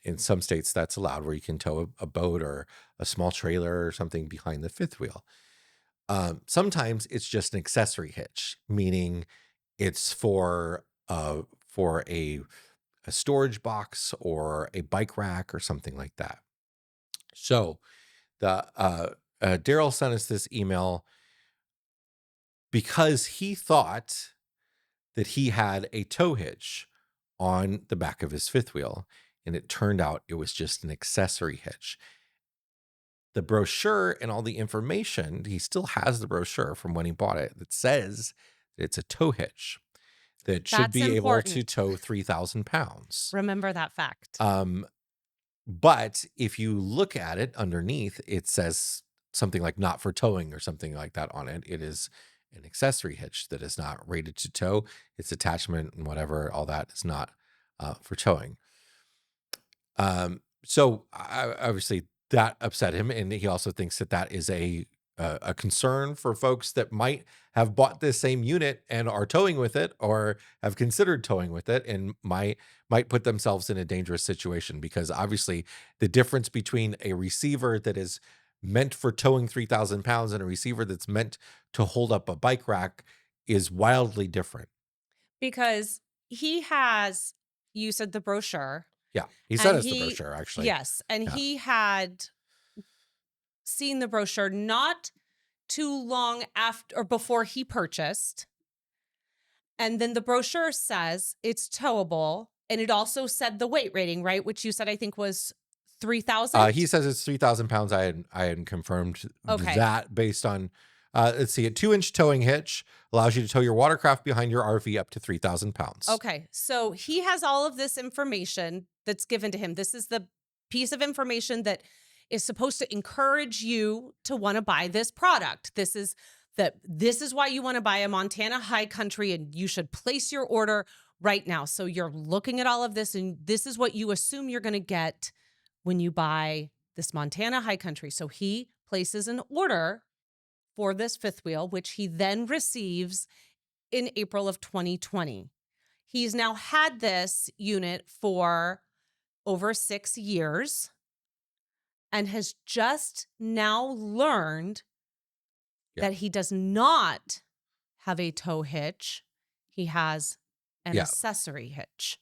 In some states, that's allowed, where you can tow a boat or a small trailer or something behind the fifth wheel. Sometimes it's just an accessory hitch, meaning it's for a storage box or a bike rack or something like that. So the Daryl sent us this email because he thought that he had a tow hitch on the back of his fifth wheel, and it turned out it was just an accessory hitch. The brochure and all the information, he still has the brochure from when he bought it that says that it's a tow hitch that should That's be able to important. tow 3,000 pounds. Remember that fact. But if you look at it underneath, it says something like not for towing or something like that on it. It is an accessory hitch that is not rated to tow. Its attachment and whatever, all that is not for towing. So obviously that upset him. And he also thinks that that is a concern for folks that might have bought this same unit and are towing with it, or have considered towing with it, and might put themselves in a dangerous situation, because obviously the difference between a receiver that is meant for towing 3,000 pounds and a receiver that's meant to hold up a bike rack is wildly different. Because you said the brochure. Yeah. He sent And us the brochure, actually. Yes. And Yeah. he had seen the brochure not too long after or before he purchased. And then the brochure says it's towable, and it also said the weight rating, right? Which you said I think was 3,000? He says it's 3,000 pounds. I had confirmed Okay. that based on, let's see, a 2-inch towing hitch allows you to tow your watercraft behind your RV up to 3,000 pounds. Okay. So he has all of this information that's given to him. This is the piece of information that is supposed to encourage you to want to buy this product. This is why you want to buy a Montana high country, and you should place your order right now. So you're looking at all of this, and this is what you assume you're going to get when you buy this Montana high country. So he places an order for this fifth wheel, which he then receives in April of 2020. He's now had this unit for over 6 years and has just now learned Yeah. that he does not have a tow hitch. He has an Yeah. accessory hitch.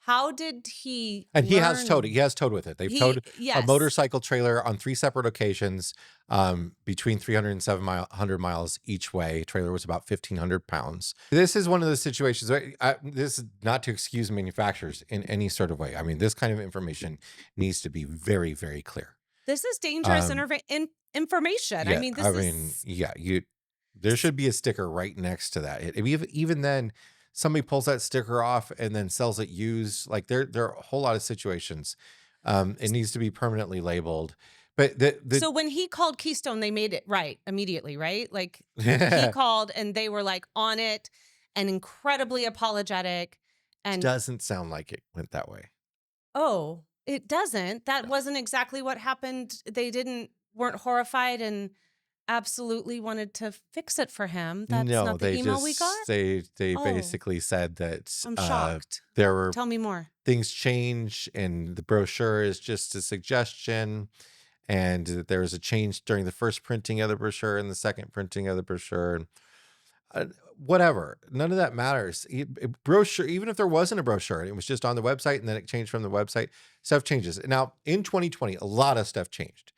How did he And he has learn? towed it. He has towed with it. They've towed a Yes. motorcycle trailer on 3 separate occasions, between 300 and 700 miles each way. Trailer was about 1,500 pounds. This is one of those situations where this is not to excuse manufacturers in any sort of way. I mean, this kind of information needs to be very, very clear. This is dangerous information. I Yeah, mean, there should be a sticker right next to that. Even then, somebody pulls that sticker off and then sells it used. Like there are a whole lot of situations. It needs to be permanently labeled. But so when he called Keystone, they made it right immediately, right? Like he called and they were like on it and incredibly apologetic. And doesn't sound like it went that way. oh, it doesn't. That wasn't exactly what happened. They weren't horrified and absolutely wanted to fix it for him. That's No, not the they email just we got. they Oh. basically said that I'm shocked. there were Tell me more. things change and the brochure is just a suggestion, and that there was a change during the first printing of the brochure and the second printing of the brochure, and whatever. None of that matters. Brochure, even if there wasn't a brochure and it was just on the website and then it changed from the website, stuff changes. Now in 2020, a lot of stuff changed.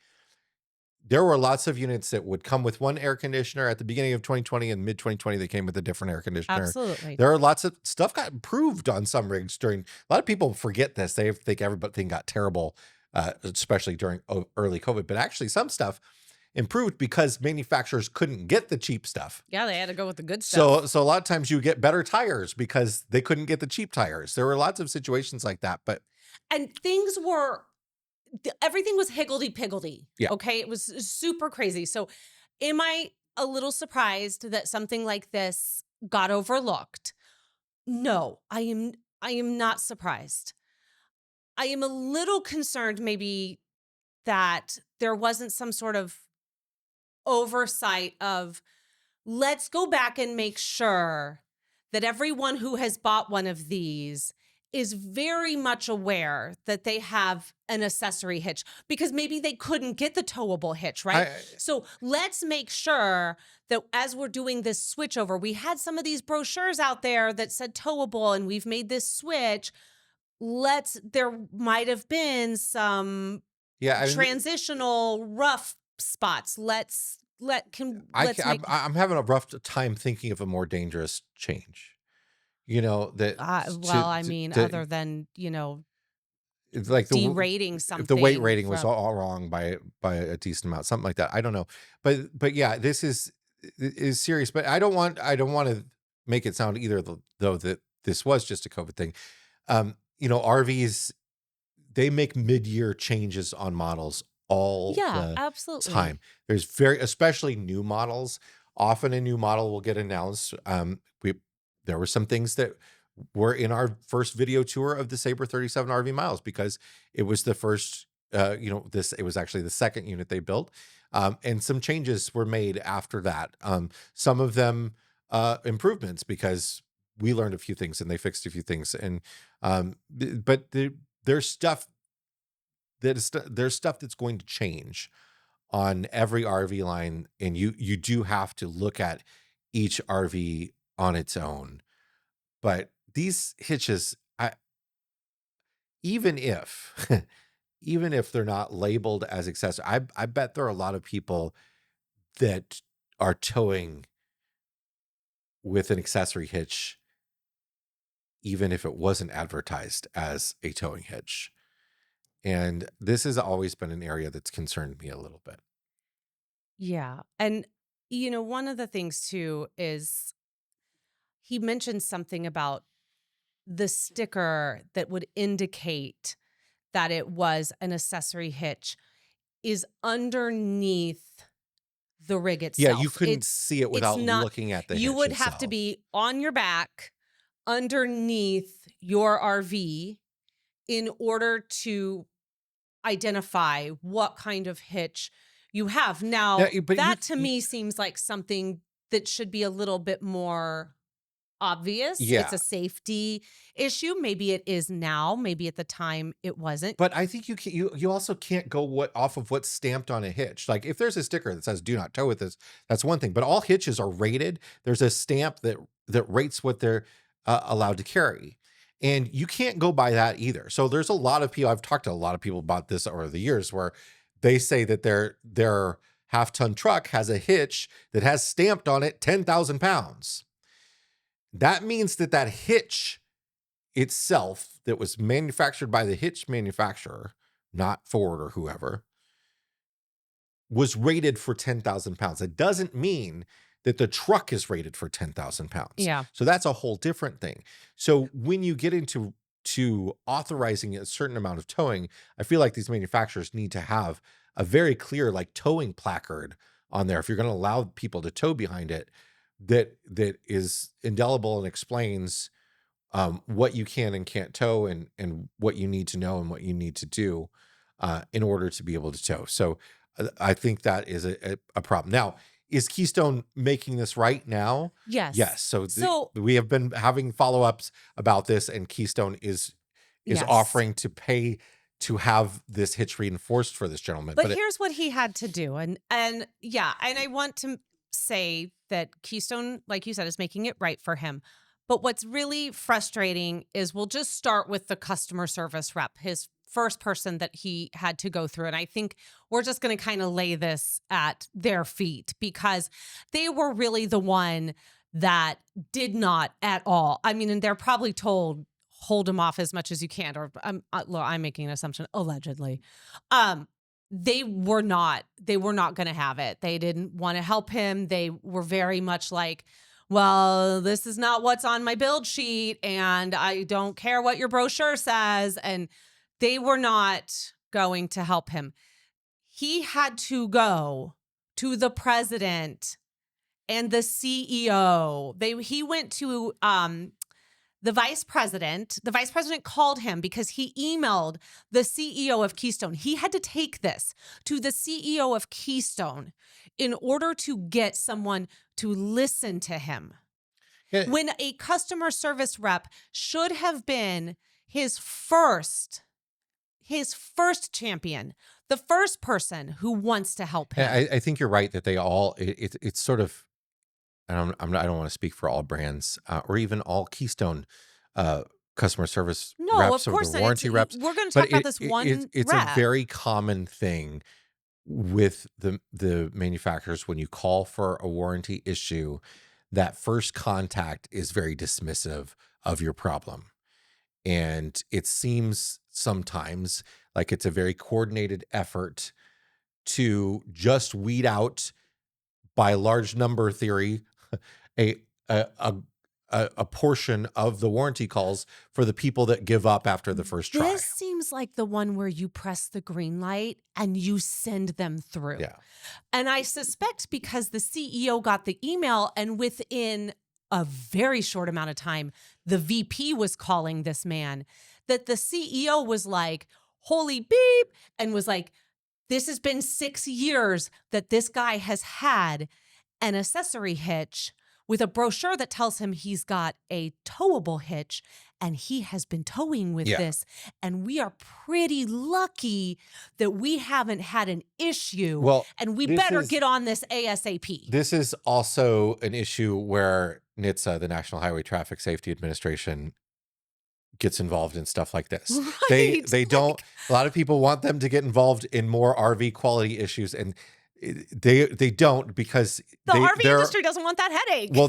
There were lots of units that would come with one air conditioner at the beginning of 2020, and mid 2020 they came with a different air conditioner. Absolutely. There are lots of stuff got improved on some rigs during. A lot of people forget this. They think everything got terrible, especially during early COVID. But actually, some stuff improved because manufacturers couldn't get the cheap stuff. Yeah, they had to go with the good stuff. So a lot of times you get better tires because they couldn't get the cheap tires. There were lots of situations like that. But and everything was higgledy-piggledy. Yeah. Okay. It was super crazy. So am I a little surprised that something like this got overlooked? No, I am not surprised. I am a little concerned maybe that there wasn't some sort of oversight of let's go back and make sure that everyone who has bought one of these is very much aware that they have an accessory hitch, because maybe they couldn't get the towable hitch, right? So let's make sure that as we're doing this switch over, we had some of these brochures out there that said towable and we've made this switch. There might have been some transitional rough spots. I'm having a rough time thinking of a more dangerous change. You know, that other than, it's like derating something. If the weight rating was all wrong by a decent amount, something like that. I don't know. But yeah, this is serious. But I don't want to make it sound either though that this was just a COVID thing. RVs, they make mid-year changes on models all the absolutely. time. There's especially new models. Often a new model will get announced. There were some things that were in our first video tour of the Sabre 37 RV Miles because it was the first, it was actually the second unit they built. And some changes were made after that. Some of them improvements because we learned a few things and they fixed a few things. And but there's stuff that's going to change on every RV line, and you do have to look at each RV on its own. But these hitches, even if they're not labeled as accessory, I bet there are a lot of people that are towing with an accessory hitch, even if it wasn't advertised as a towing hitch. And this has always been an area that's concerned me a little bit. Yeah. And, you know, one of the things too is he mentioned something about the sticker that would indicate that it was an accessory hitch is underneath the rig Yeah, you itself. couldn't see it It's without not, looking at the you hitch would have to itself. be on your back underneath your RV in order to identify what kind of hitch you have. Yeah, Now, but that to me seems like something that should be a little bit more obvious. It's yeah. a safety issue. Maybe it is now. Maybe at the time it wasn't. But I think you also can't go off of what's stamped on a hitch. Like if there's a sticker that says "Do not tow with this," that's one thing. But all hitches are rated. There's a stamp that rates what they're allowed to carry, and you can't go by that either. So there's a lot of people. I've talked to a lot of people about this over the years, where they say that their half-ton truck has a hitch that has stamped on it 10,000 pounds. That means that hitch itself that was manufactured by the hitch manufacturer, not Ford or whoever, was rated for 10,000 pounds. It doesn't mean that the truck is rated for 10,000 pounds. Yeah. So that's a whole different thing. So when you get into authorizing a certain amount of towing, I feel like these manufacturers need to have a very clear like towing placard on there. If you're going to allow people to tow behind it, that is indelible and explains what you can and can't tow and what you need to know and what you need to do in order to be able to tow. So I think that is a problem. Now, is Keystone making this right now? Yes. Yes. So, So we have been having follow-ups about this, and Keystone is yes. offering to pay to have this hitch reinforced for this gentleman. But here's what he had to do. And yeah, and I want to say that Keystone, like you said, is making it right for him. But what's really frustrating is we'll just start with the customer service rep, his first person that he had to go through. And I think we're just going to kind of lay this at their feet because they were really the one that did not at all. I mean, and they're probably told, hold him off as much as you can, or I'm making an assumption, allegedly. They were not going to have it. They didn't want to help him. They were very much like, well, this is not what's on my build sheet, and I don't care what your brochure says. And they were not going to help him. He had to go to the president and the CEO. He went to the vice president. The vice president called him because he emailed the CEO of Keystone. He had to take this to the CEO of Keystone in order to get someone to listen to him. Yeah. When a customer service rep should have been his first champion, the first person who wants to help him. I think you're right that they all, it's sort of, I don't want to speak for all brands or even all Keystone customer service reps or the warranty reps. We're going to talk about this one it's rep. a very common thing with the manufacturers when you call for a warranty issue. That first contact is very dismissive of your problem. And it seems sometimes like it's a very coordinated effort to just weed out, by large number theory, a portion of the warranty calls for the people that give up after the first try. This seems like the one where you press the green light and you send them through. Yeah. And I suspect because the CEO got the email and within a very short amount of time, the VP was calling this man, that the CEO was like, holy beep, and was like, this has been 6 years that this guy has had an accessory hitch with a brochure that tells him he's got a towable hitch and he has been towing with this. And we are pretty lucky that we haven't had an issue. Well, and we better get on this ASAP. This is also an issue where NHTSA, the National Highway Traffic Safety Administration, gets involved in stuff like this. Right. They don't, a lot of people want them to get involved in more RV quality issues. And They don't, because The RV they're industry doesn't want that headache. well,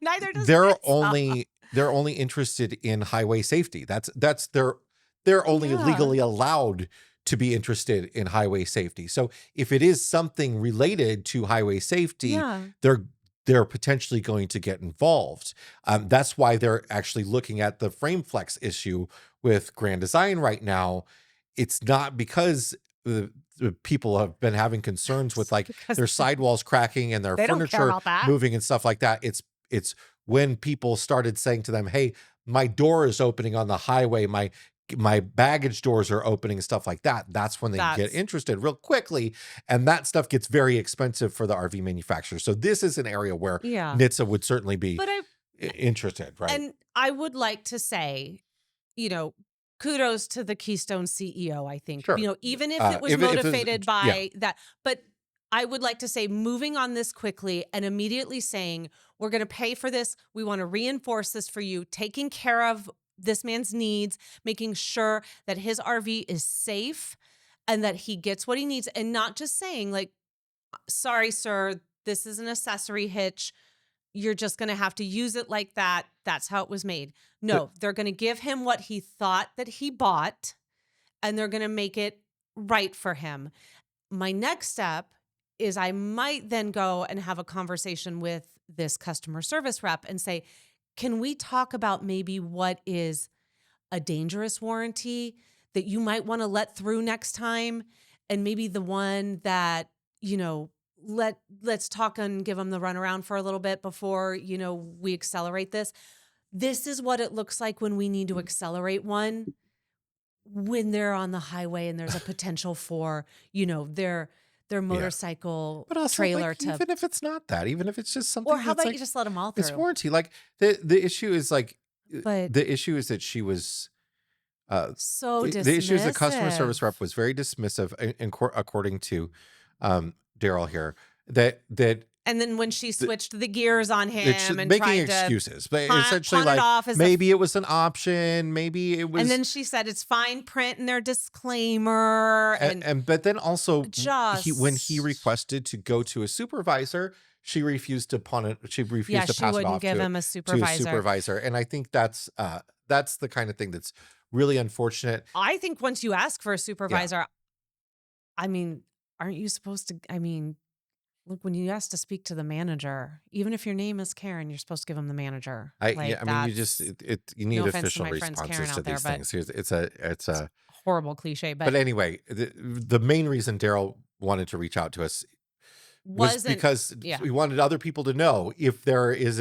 Neither does they're NHTSA. only interested in highway safety. That's they're only Yeah. legally allowed to be interested in highway safety. So if it is something related to highway safety, Yeah. they're potentially going to get involved. That's why they're actually looking at the frame flex issue with Grand Design right now. It's not because the people have been having concerns with like Because their sidewalls cracking and their they don't care furniture about that. moving and stuff like that. It's when people started saying to them, "Hey, my door is opening on the highway. My baggage doors are opening," and stuff like that. That's when they get That's interested real quickly, and that stuff gets very expensive for the RV manufacturers. So this is an area where yeah. NHTSA would certainly be But interested, right? and I would like to say, kudos to the Keystone CEO, I think. Sure. Even if it was if it was, motivated yeah, by that. But I would like to say, moving on this quickly and immediately saying, we're going to pay for this. We want to reinforce this for you, taking care of this man's needs, making sure that his RV is safe and that he gets what he needs, and not just saying like, sorry, sir, this is an accessory hitch. You're just going to have to use it like that. That's how it was made. No, they're going to give him what he thought that he bought, and they're going to make it right for him. My next step is I might then go and have a conversation with this customer service rep and say, can we talk about maybe what is a dangerous warranty that you might want to let through next time? And maybe the one that, let's talk and give them the runaround for a little bit before, we accelerate this. This is what it looks like when we need to accelerate one, when they're on the highway and there's a potential for, their motorcycle but also trailer like, to, even if it's not that, even if it's just something or how that's about like you just let them all it's through? warranty. Like the issue is like But the issue is that she was so the issue is the customer service dismissive. rep was very dismissive, according to Daryl here. That And then when she switched the gears on it's him and making tried to excuses, but essentially pawn it like off as maybe it was an option, maybe it and was, then she said it's fine print in their disclaimer, and and but then also when he just requested to go to a supervisor, she refused to pawn it. She refused yeah, to she pass it wouldn't off give him a to a supervisor. supervisor, and I think that's the kind of thing that's really unfortunate. I think once you ask for a Yeah, supervisor, I mean, aren't you supposed to? I mean, look, when you ask to speak to the manager, even if your name is Karen, you're supposed to give him the manager. yeah. Like I mean, you just that's you no need offense to official my friends Karen responses to out there, these but things. It's it's a horrible cliche, But but anyway, the main reason Daryl wanted to reach out to us was wasn't because yeah. we wanted other people to know if there is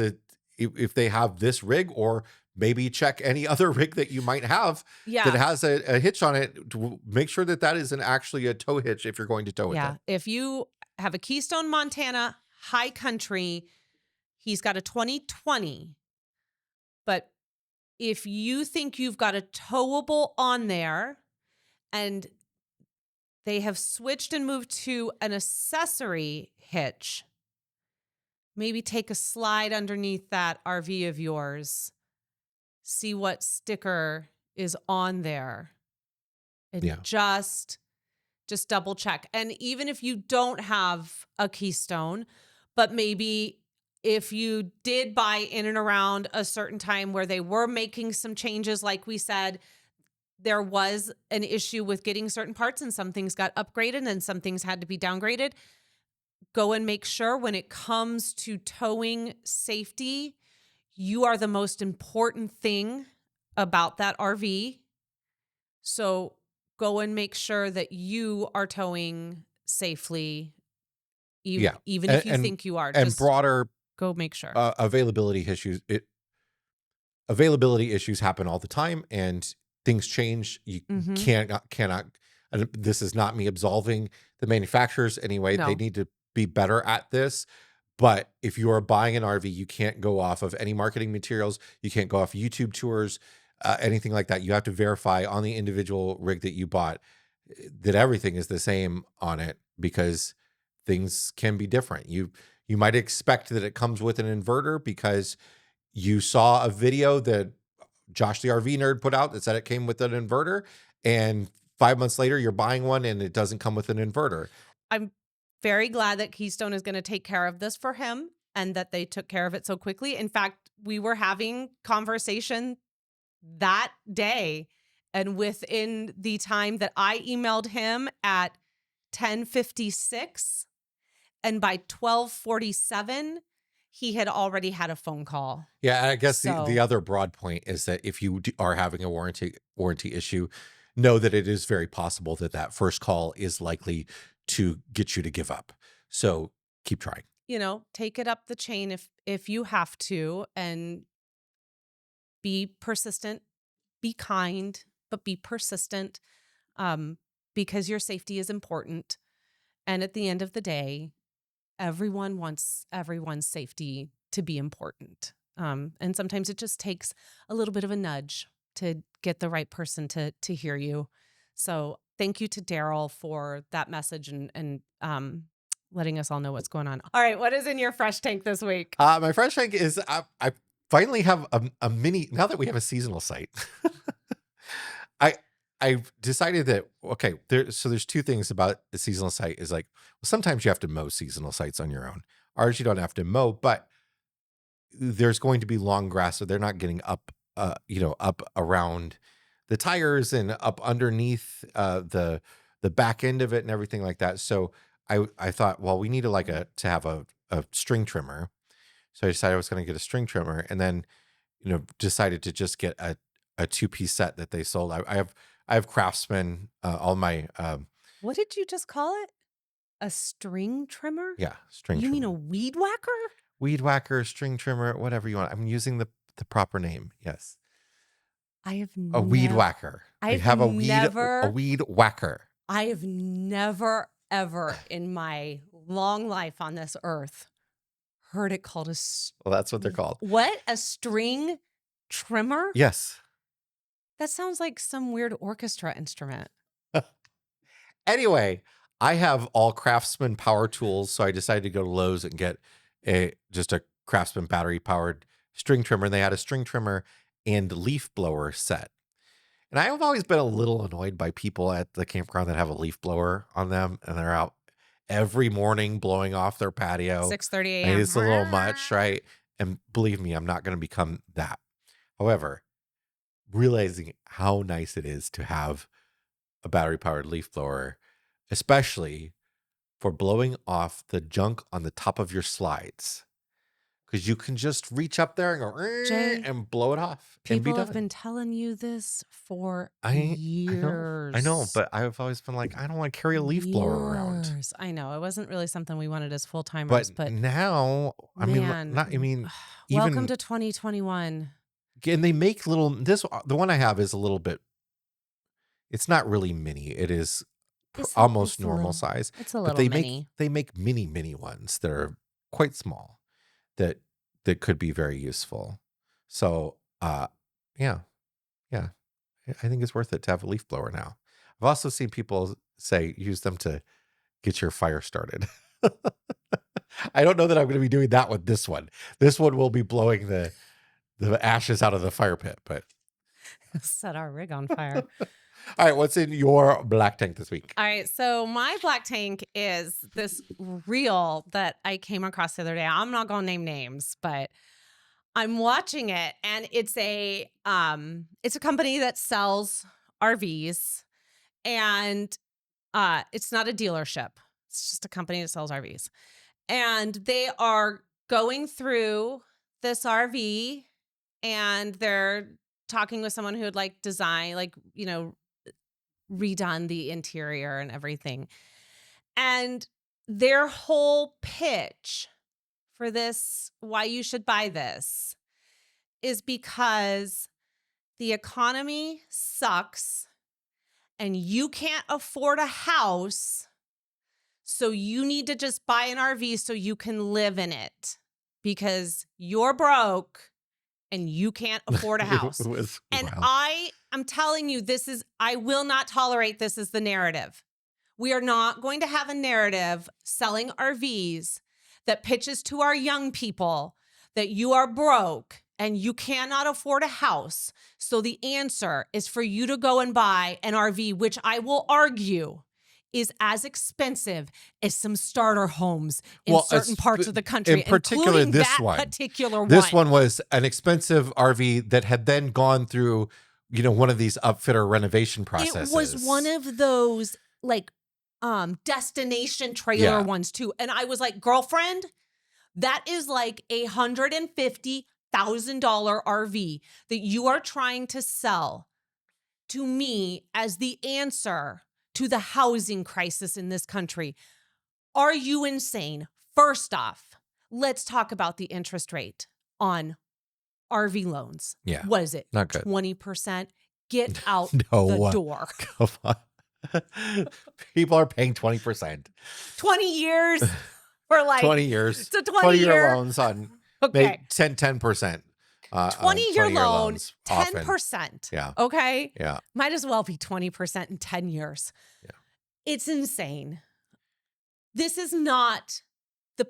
if they have this rig, or maybe check any other rig that you might have that Yeah. has a hitch on it, to make sure that that isn't actually a tow hitch if you're going to tow with Yeah. it. If you have a Keystone Montana high country, he's got a 2020. But if you think you've got a towable on there and they have switched and moved to an accessory hitch, maybe take a slide underneath that RV of yours, see what sticker is on there, and Yeah. just double check. And even if you don't have a Keystone, but maybe if you did buy in and around a certain time where they were making some changes, like we said, there was an issue with getting certain parts and some things got upgraded and some things had to be downgraded. Go and make sure when it comes to towing safety, you are the most important thing about that RV. So go and make sure that you are towing safely, Yeah. even And if you think you are. and Just broader go make sure. Availability issues happen all the time, and things change. You Mm-hmm. cannot and this is not me absolving the manufacturers anyway. They No. need to be better at this. But if you are buying an RV, you can't go off of any marketing materials. You can't go off YouTube tours, anything like that. You have to verify on the individual rig that you bought that everything is the same on it, because things can be different. You might expect that it comes with an inverter because you saw a video that Josh the RV nerd put out that said it came with an inverter, and 5 months later you're buying one and it doesn't come with an inverter. I'm very glad that Keystone is going to take care of this for him and that they took care of it so quickly. In fact, we were having conversation that day, and within the time that I emailed him at 10:56, and by 12:47, he had already had a phone call. Yeah, I guess the So, other broad point is that if you are having a warranty issue, know that it is very possible that that first call is likely to get you to give up. So keep trying. take it up the chain if you have to, and be persistent, be kind, but be persistent, because your safety is important. And at the end of the day, everyone wants everyone's safety to be important. And sometimes it just takes a little bit of a nudge to get the right person to hear you. So thank you to Daryl for that message and letting us all know what's going on. All right, what is in your fresh tank this week? My fresh tank is I finally have a mini, now that we have a seasonal site. I've decided that, okay, there's two things about the seasonal site is like, well, sometimes you have to mow seasonal sites on your own. Ours, you don't have to mow, but there's going to be long grass, so they're not getting up, up around the tires and up underneath the back end of it and everything like that. So I thought, well, we need to have a string trimmer. So I decided I was going to get a string trimmer, and then decided to just get a 2-piece set that they sold. I have Craftsman, all my What did you just call it? A string trimmer? string You trimmer. mean a weed whacker? Weed whacker, string trimmer, whatever you want. I'm using the proper name. Yes. I have A weed whacker. I I've have a never weed whacker. I have never ever in my long life on this earth heard it called Well, that's what they're called. What? A string trimmer? Yes. That sounds like some weird orchestra instrument. Anyway, I have all Craftsman power tools, so I decided to go to Lowe's and get just a Craftsman battery powered string trimmer. And they had a string trimmer and leaf blower set. And I have always been a little annoyed by people at the campground that have a leaf blower on them, and they're out every morning blowing off their patio. 6:30 And a.m. it's a little much, right? And believe me, I'm not going to become that. However, realizing how nice it is to have a battery powered leaf blower, especially for blowing off the junk on the top of your slides, because you can just reach up there and go Jay, and blow it off and be people done. have been telling you this for I years. know, but I've always been like, I don't want to carry a leaf blower around. Years. I know. It wasn't really something we wanted as full-timers, but now, I mean, welcome even to 2021. and they make the one I have is a little bit, it's not really mini. It is almost normal size. It's a But little mini. they make mini ones that are quite small that could be very useful. So yeah. I think it's worth it to have a leaf blower now. I've also seen people say use them to get your fire started. I don't know that I'm going to be doing that with this one. This one will be blowing the ashes out of the fire pit, but set our rig on fire. All right, what's in your black tank this week? All right, so my black tank is this reel that I came across the other day. I'm not going to name names, but I'm watching it, and it's a company that sells RVs, and it's not a dealership. It's just a company that sells RVs. And they are going through this RV, and they're talking with someone who had redone the interior and everything. And their whole pitch for this, why you should buy this, is because the economy sucks and you can't afford a house, so you need to just buy an RV so you can live in it because you're broke and you can't afford a house. And I'm telling you, I will not tolerate this as the narrative. We are not going to have a narrative selling RVs that pitches to our young people that you are broke and you cannot afford a house. So the answer is for you to go and buy an RV, which I will argue is as expensive as some starter homes in Well, certain parts of the country, in particular, including this that one. particular This one. one was an expensive RV that had then gone through, one of these upfitter renovation processes. It was one of those like destination trailer ones too. And I was like, girlfriend, that is like $150,000 RV that you are trying to sell to me as the answer to the housing crisis in this country. Are you insane? First off, let's talk about the interest rate on RV loans. Yeah. What is it? Not good. 20%? Get out No. the door. Come on. People are paying 20%. 20 years for like 20 years. It's a 20-year loans on okay. 10%. 20-year loan, loans 10%. often. Yeah. Okay. Yeah. Might as well be 20% in 10 years. Yeah. It's insane. This is not the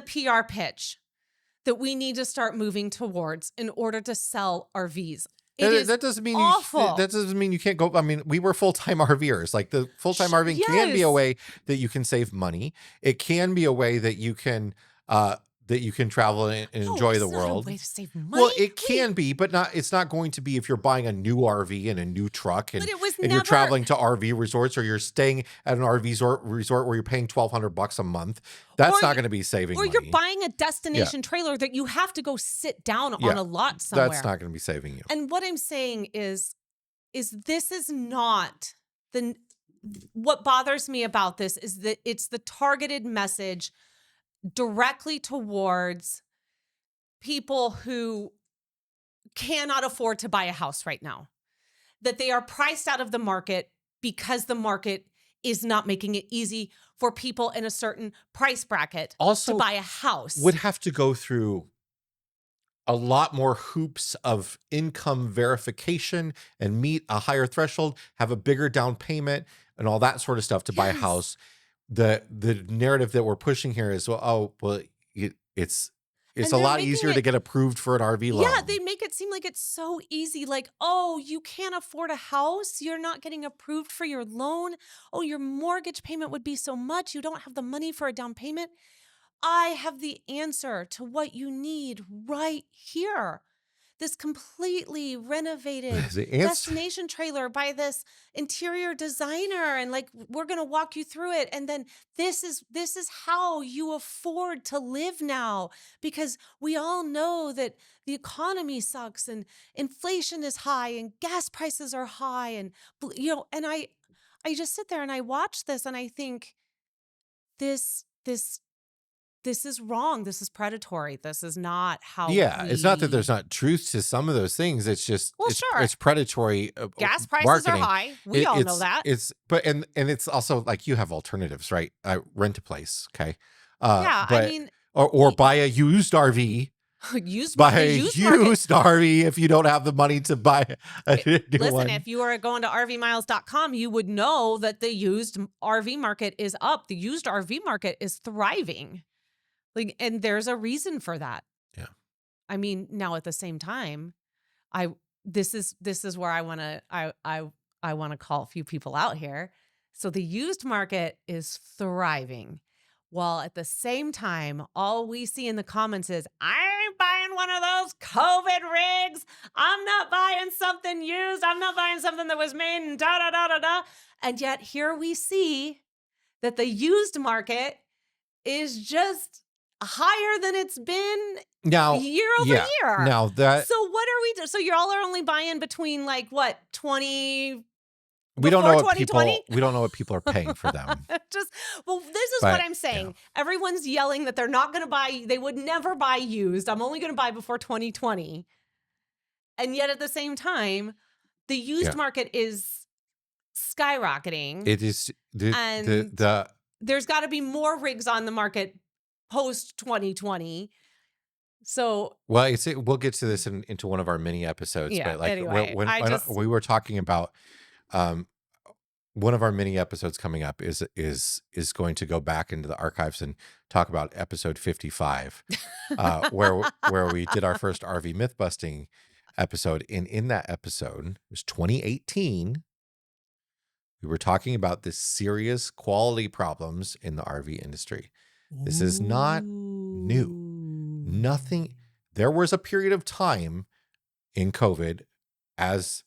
PR pitch that we need to start moving towards in order to sell RVs. That doesn't mean awful. That doesn't mean you can't go. I mean, we were full-time RVers. Like the full-time RVing can be a way that you can save money. It can be a way that you can travel and enjoy the world. Not a way to save money. Well, it can be, but it's not going to be if you're buying a new RV and a new truck and you're traveling to RV resorts, or you're staying at an RV resort where you're paying $1,200 a month. That's not going to be saving money. Or you're buying a destination trailer that you have to go sit down on a lot somewhere. That's not going to be saving you. And what I'm saying is this is not what bothers me about this is that it's the targeted message directly towards people who cannot afford to buy a house right now, that they are priced out of the market because the market is not making it easy for people in a certain price bracket to buy a house. Would have to go through a lot more hoops of income verification and meet a higher threshold, have a bigger down payment and all that sort of stuff to buy a house. The narrative that we're pushing here is, it's a lot easier to get approved for an RV loan. Yeah, they make it seem like it's so easy. Like, oh, you can't afford a house. You're not getting approved for your loan. Oh, your mortgage payment would be so much. You don't have the money for a down payment. I have the answer to what you need right here. This completely renovated destination trailer by this interior designer. And like, we're going to walk you through it. And then this is how you afford to live now, because we all know that the economy sucks and inflation is high and gas prices are high. And, and I just sit there and I watch this and I think this is wrong. This is predatory. This is not how. Yeah, it's not that there's not truth to some of those things. It's just it's predatory. Gas prices marketing. are high. We all know that. And it's also like you have alternatives, right? Rent a place, okay? Or buy a used RV. Buy a used RV if you don't have the money to buy a new one. If you are going to RVmiles.com, you would know that the used RV market is up. The used RV market is thriving. And there's a reason for that. Yeah. I mean, now at the same time, this is where I want to call a few people out here. So the used market is thriving, while at the same time, all we see in the comments is, I ain't buying one of those COVID rigs. I'm not buying something used. I'm not buying something that was made in da da da da da. And yet here we see that the used market is just higher than it's been year over year. Now that, so what are we doing? So y'all are only buying between like what 20? We don't know what people are paying for them. This is what I'm saying. Yeah. Everyone's yelling that they're not going to buy. They would never buy used. I'm only going to buy before 2020. And yet at the same time, the used market is skyrocketing. It is. There's got to be more rigs on the market post 2020. So we'll get to this into one of our mini episodes. Yeah, but like anyway, when we were talking about one of our mini episodes coming up is going to go back into the archives and talk about episode 55, where we did our first RV myth busting episode. And in that episode, it was 2018. We were talking about the serious quality problems in the RV industry. This is not new. Ooh. Nothing. There was a period of time in COVID as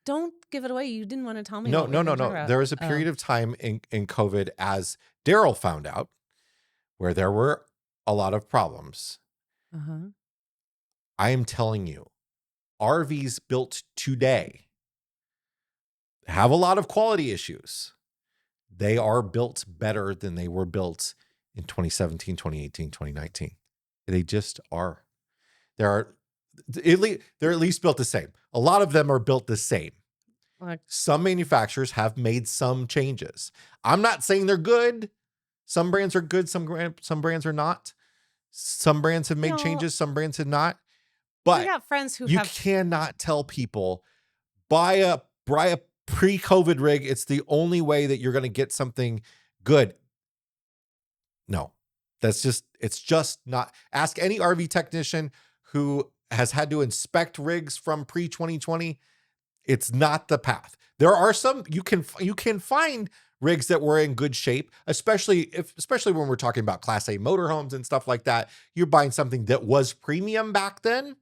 Don't give it away. You didn't want to tell me no, what we no, were no, going to talk no. about. There was a Oh, period of time in COVID as Daryl found out where there were a lot of problems. uh-huh. I am telling you, RVs built today have a lot of quality issues. They are built better than they were built in 2017, 2018, 2019. They just are. There are they're at least built the same. A lot of them are built the same. Like, Some manufacturers have made some changes. I'm not saying they're good. Some brands are good, some brands are not. Some brands have you made know, changes, some brands have not. I But got friends who you have, cannot tell people buy a pre-COVID rig. It's the only way that you're going to get something good. No, it's just not. Ask any RV technician who has had to inspect rigs from pre-2020. It's not the path. There are some you can find rigs that were in good shape, especially when we're talking about Class A motorhomes and stuff like that. You're buying something that was premium back then.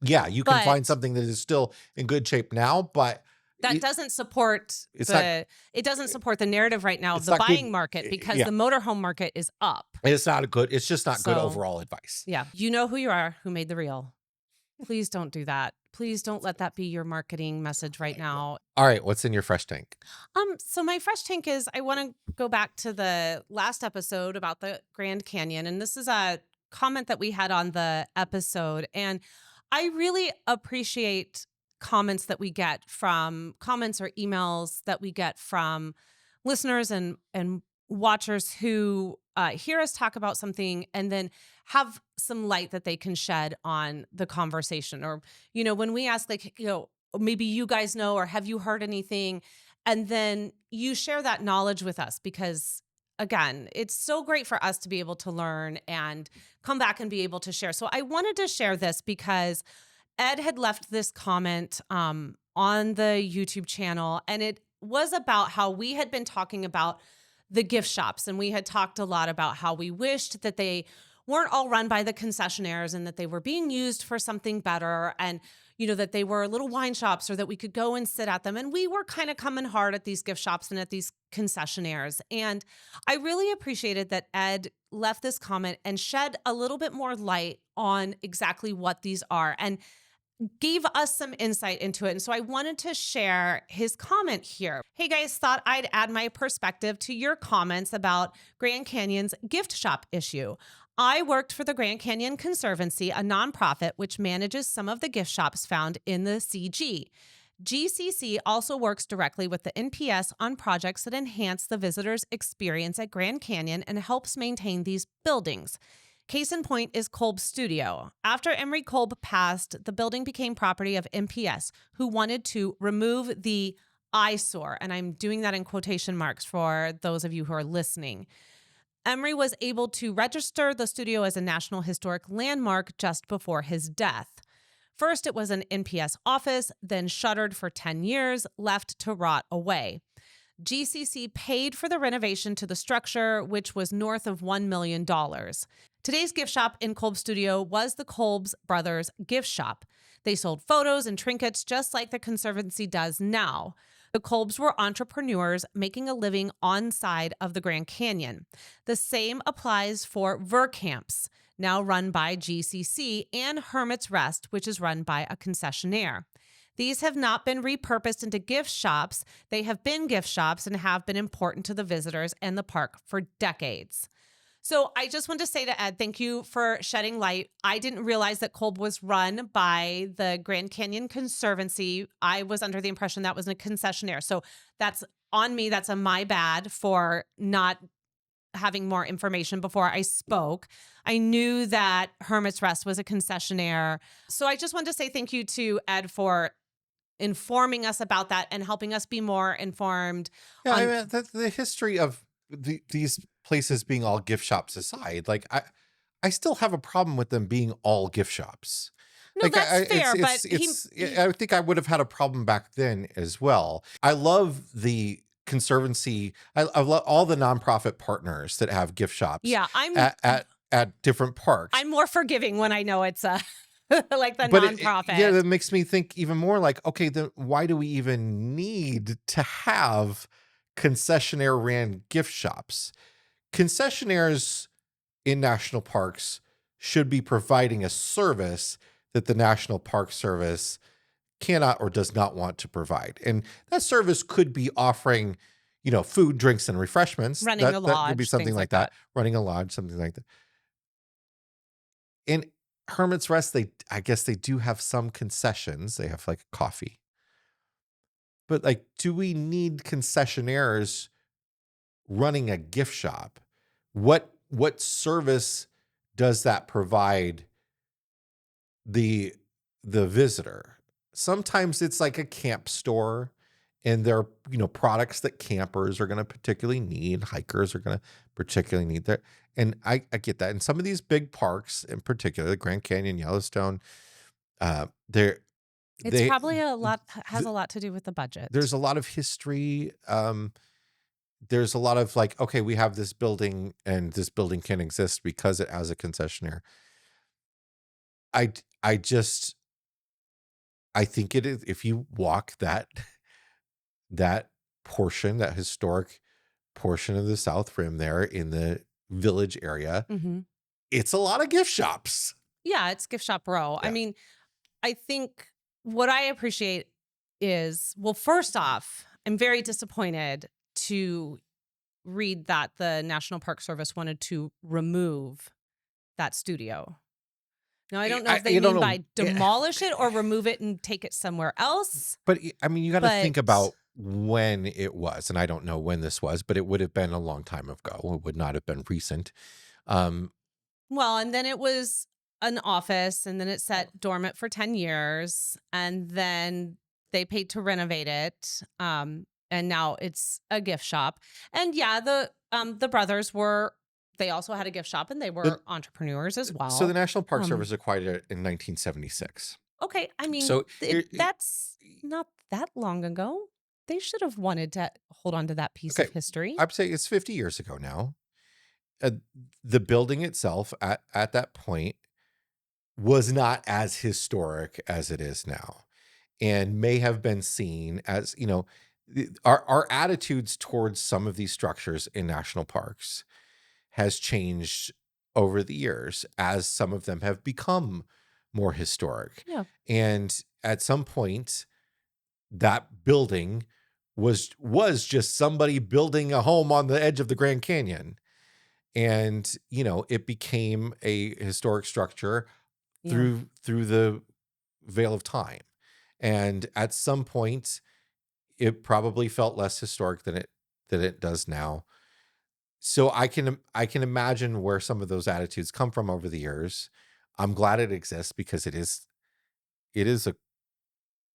Yeah, you can find but something that is still in good shape now, but that it, doesn't support it's not it doesn't support the narrative right now of it's the not good. buying market because Yeah, the motorhome market is up. it's not a good. It's just not good So, overall advice. yeah, you know who you are, who made the reel. Please don't do that. Please don't let that be your marketing message right now. All right, what's in your fresh tank? So my fresh tank is I want to go back to the last episode about the Grand Canyon, and this is a comment that we had on the episode, and I really appreciate comments or emails that we get from listeners and watchers who hear us talk about something and then have some light that they can shed on the conversation, or when we ask, like, maybe you guys know, or have you heard anything, and then you share that knowledge with us, because again, it's so great for us to be able to learn and come back and be able to share. So I wanted to share this because Ed had left this comment on the YouTube channel, and it was about how we had been talking about the gift shops, and we had talked a lot about how we wished that they weren't all run by the concessionaires and that they were being used for something better, and that they were little wine shops, or that we could go and sit at them. And we were kind of coming hard at these gift shops and at these concessionaires. And I really appreciated that Ed left this comment and shed a little bit more light on exactly what these are and gave us some insight into it. And so I wanted to share his comment here. Hey guys, thought I'd add my perspective to your comments about Grand Canyon's gift shop issue. I worked for the Grand Canyon Conservancy, a nonprofit which manages some of the gift shops found in the CG. GCC also works directly with the NPS on projects that enhance the visitor's experience at Grand Canyon and helps maintain these buildings. Case in point is Kolb's studio. After Emery Kolb passed, the building became property of NPS, who wanted to remove the eyesore, and I'm doing that in quotation marks for those of you who are listening. Emery was able to register the studio as a National Historic Landmark just before his death. First, it was an NPS office, then shuttered for 10 years, left to rot away. GCC paid for the renovation to the structure, which was north of $1 million. Today's gift shop in Kolb's studio was the Kolb's Brothers gift shop. They sold photos and trinkets just like the Conservancy does now. The Kolbs were entrepreneurs making a living on side of the Grand Canyon. The same applies for Verkamps, now run by GCC, and Hermit's Rest, which is run by a concessionaire. These have not been repurposed into gift shops. They have been gift shops and have been important to the visitors and the park for decades. So I just want to say to Ed, thank you for shedding light. I didn't realize that Kolb was run by the Grand Canyon Conservancy. I was under the impression that was a concessionaire. So that's on me. That's a my bad for not having more information before I spoke. I knew that Hermit's Rest was a concessionaire. So I just wanted to say thank you to Ed for informing us about that and helping us be more informed. Yeah, I mean, the history of these places being all gift shops aside, like I still have a problem with them being all gift shops. No, Like that's fair, but he I think I would have had a problem back then as well. I love the conservancy. I love all the nonprofit partners that have gift shops yeah, at different parks. I'm more forgiving when I know it's a like the But yeah, nonprofit. that makes me think even more like, okay, then why do we even need to have concessionaire ran gift shops? Concessionaires in national parks should be providing a service that the National Park Service cannot or does not want to provide. And that service could be offering, food, drinks, and refreshments. Running a That could be lodge, something things like like that. that. Running a lodge, something like that. In Hermit's Rest, I guess they do have some concessions. They have like coffee. But like, do we need concessionaires running a gift shop? What service does that provide the visitor? Sometimes it's like a camp store, and there are, products that campers are going to particularly need, hikers are going to particularly need there. And I get that. And some of these big parks, in particular, the Grand Canyon, Yellowstone, they're It's they probably a lot has th- a lot to do with the budget. there's a lot of history. There's a lot of like, okay, we have this building, and this building can exist because it has a concessionaire. I I just I think it is, if you walk that portion, that historic portion of the South Rim there in the village area, Mhm. it's a lot of gift shops. Yeah, it's gift shop row. I Yeah. mean, I think what I appreciate is, well, first off, I'm very disappointed to read that the National Park Service wanted to remove that studio. Now, I don't know if they I don't mean know. by demolish it or remove it and take it somewhere else, But I mean, you got to think but about when it was, and I don't know when this was, but it would have been a long time ago. It would not have been recent. Um, well, and then it was an office, and then it sat dormant for 10 years, and then they paid to renovate it. And now it's a gift shop. And yeah, the brothers were, they also had a gift shop, and they the, were entrepreneurs as so the well. National Park Um, Service acquired it in 1976. okay, I mean, So here, that's not that long ago. They should have wanted to hold on to that piece okay, of history. I'd say it's 50 years ago now. Uh, the building itself at that point was not as historic as it is now, and may have been seen as, our attitudes towards some of these structures in national parks has changed over the years as some of them have become more historic. Yeah. And at some point, that building was just somebody building a home on the edge of the Grand Canyon. And, it became a historic structure Yeah. through the veil of time. And at some point, it probably felt less historic than it does now. So I can imagine where some of those attitudes come from over the years. I'm glad it exists because it is a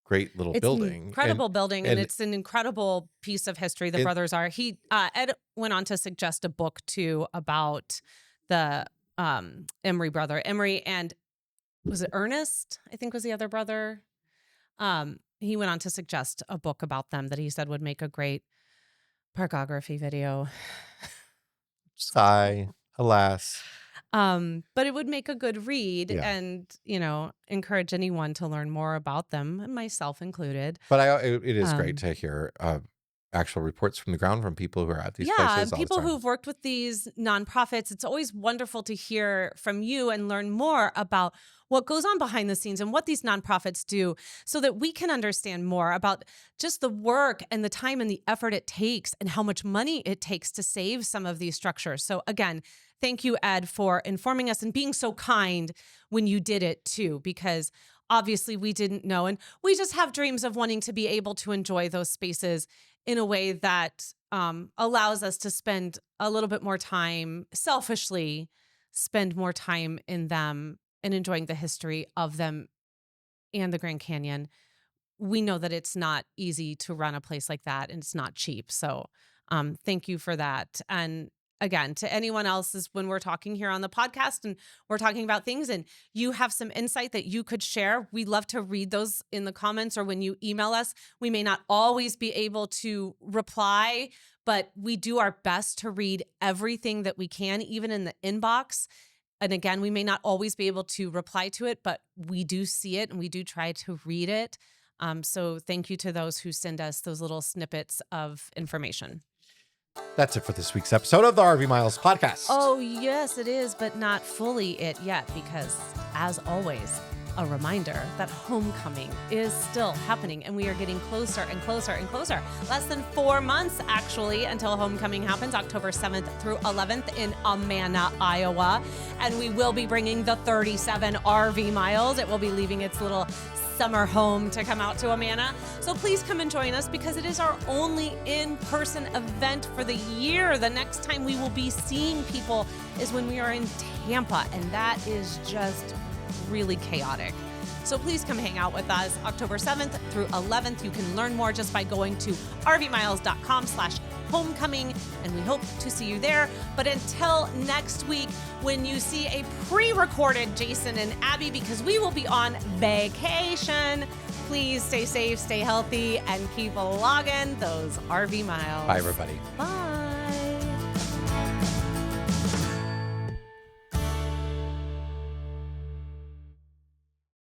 great little It's an building, incredible building, and and it's an incredible piece of history. The it brothers are. Ed went on to suggest a book too about the Emery brother. Emery and, was it Ernest? I think was the other brother. He went on to suggest a book about them that he said would make a great parkography video. sigh, alas, But it would make a good read yeah. and, encourage anyone to learn more about them, and myself included. But it is great Um, to hear actual reports from the ground from people who are at these Yeah, places and all the people time. who've worked with these nonprofits, it's always wonderful to hear from you and learn more about what goes on behind the scenes and what these nonprofits do, so that we can understand more about just the work and the time and the effort it takes and how much money it takes to save some of these structures. So again, thank you, Ed, for informing us and being so kind when you did it too, because obviously we didn't know. And we just have dreams of wanting to be able to enjoy those spaces in a way that allows us to spend a little bit more time, selfishly spend more time in them and enjoying the history of them and the Grand Canyon. We know that it's not easy to run a place like that, and it's not cheap. So thank you for that. And again, to anyone else is when we're talking here on the podcast and we're talking about things and you have some insight that you could share, we love to read those in the comments or when you email us. We may not always be able to reply, but we do our best to read everything that we can, even in the inbox. And again, we may not always be able to reply to it, but we do see it and we do try to read it. So thank you to those who send us those little snippets of information. That's it for this week's episode of the RV Miles podcast. Oh, yes, it is, but not fully it yet, because as always, a reminder that homecoming is still happening and we are getting closer and closer and closer. Less than 4 months, actually, until homecoming happens, October 7th through 11th in Amana, Iowa. And we will be bringing the 37 RV Miles. It will be leaving its little summer home to come out to Amana. So please come and join us because it is our only in-person event for the year. The next time we will be seeing people is when we are in Tampa, and that is just really chaotic. So please come hang out with us October 7th through 11th. You can learn more just by going to rvmiles.com/homecoming, and we hope to see you there. But until next week, when you see a pre-recorded Jason and Abby, because we will be on vacation, please stay safe, stay healthy, and keep logging those RV miles. Bye, everybody. Bye.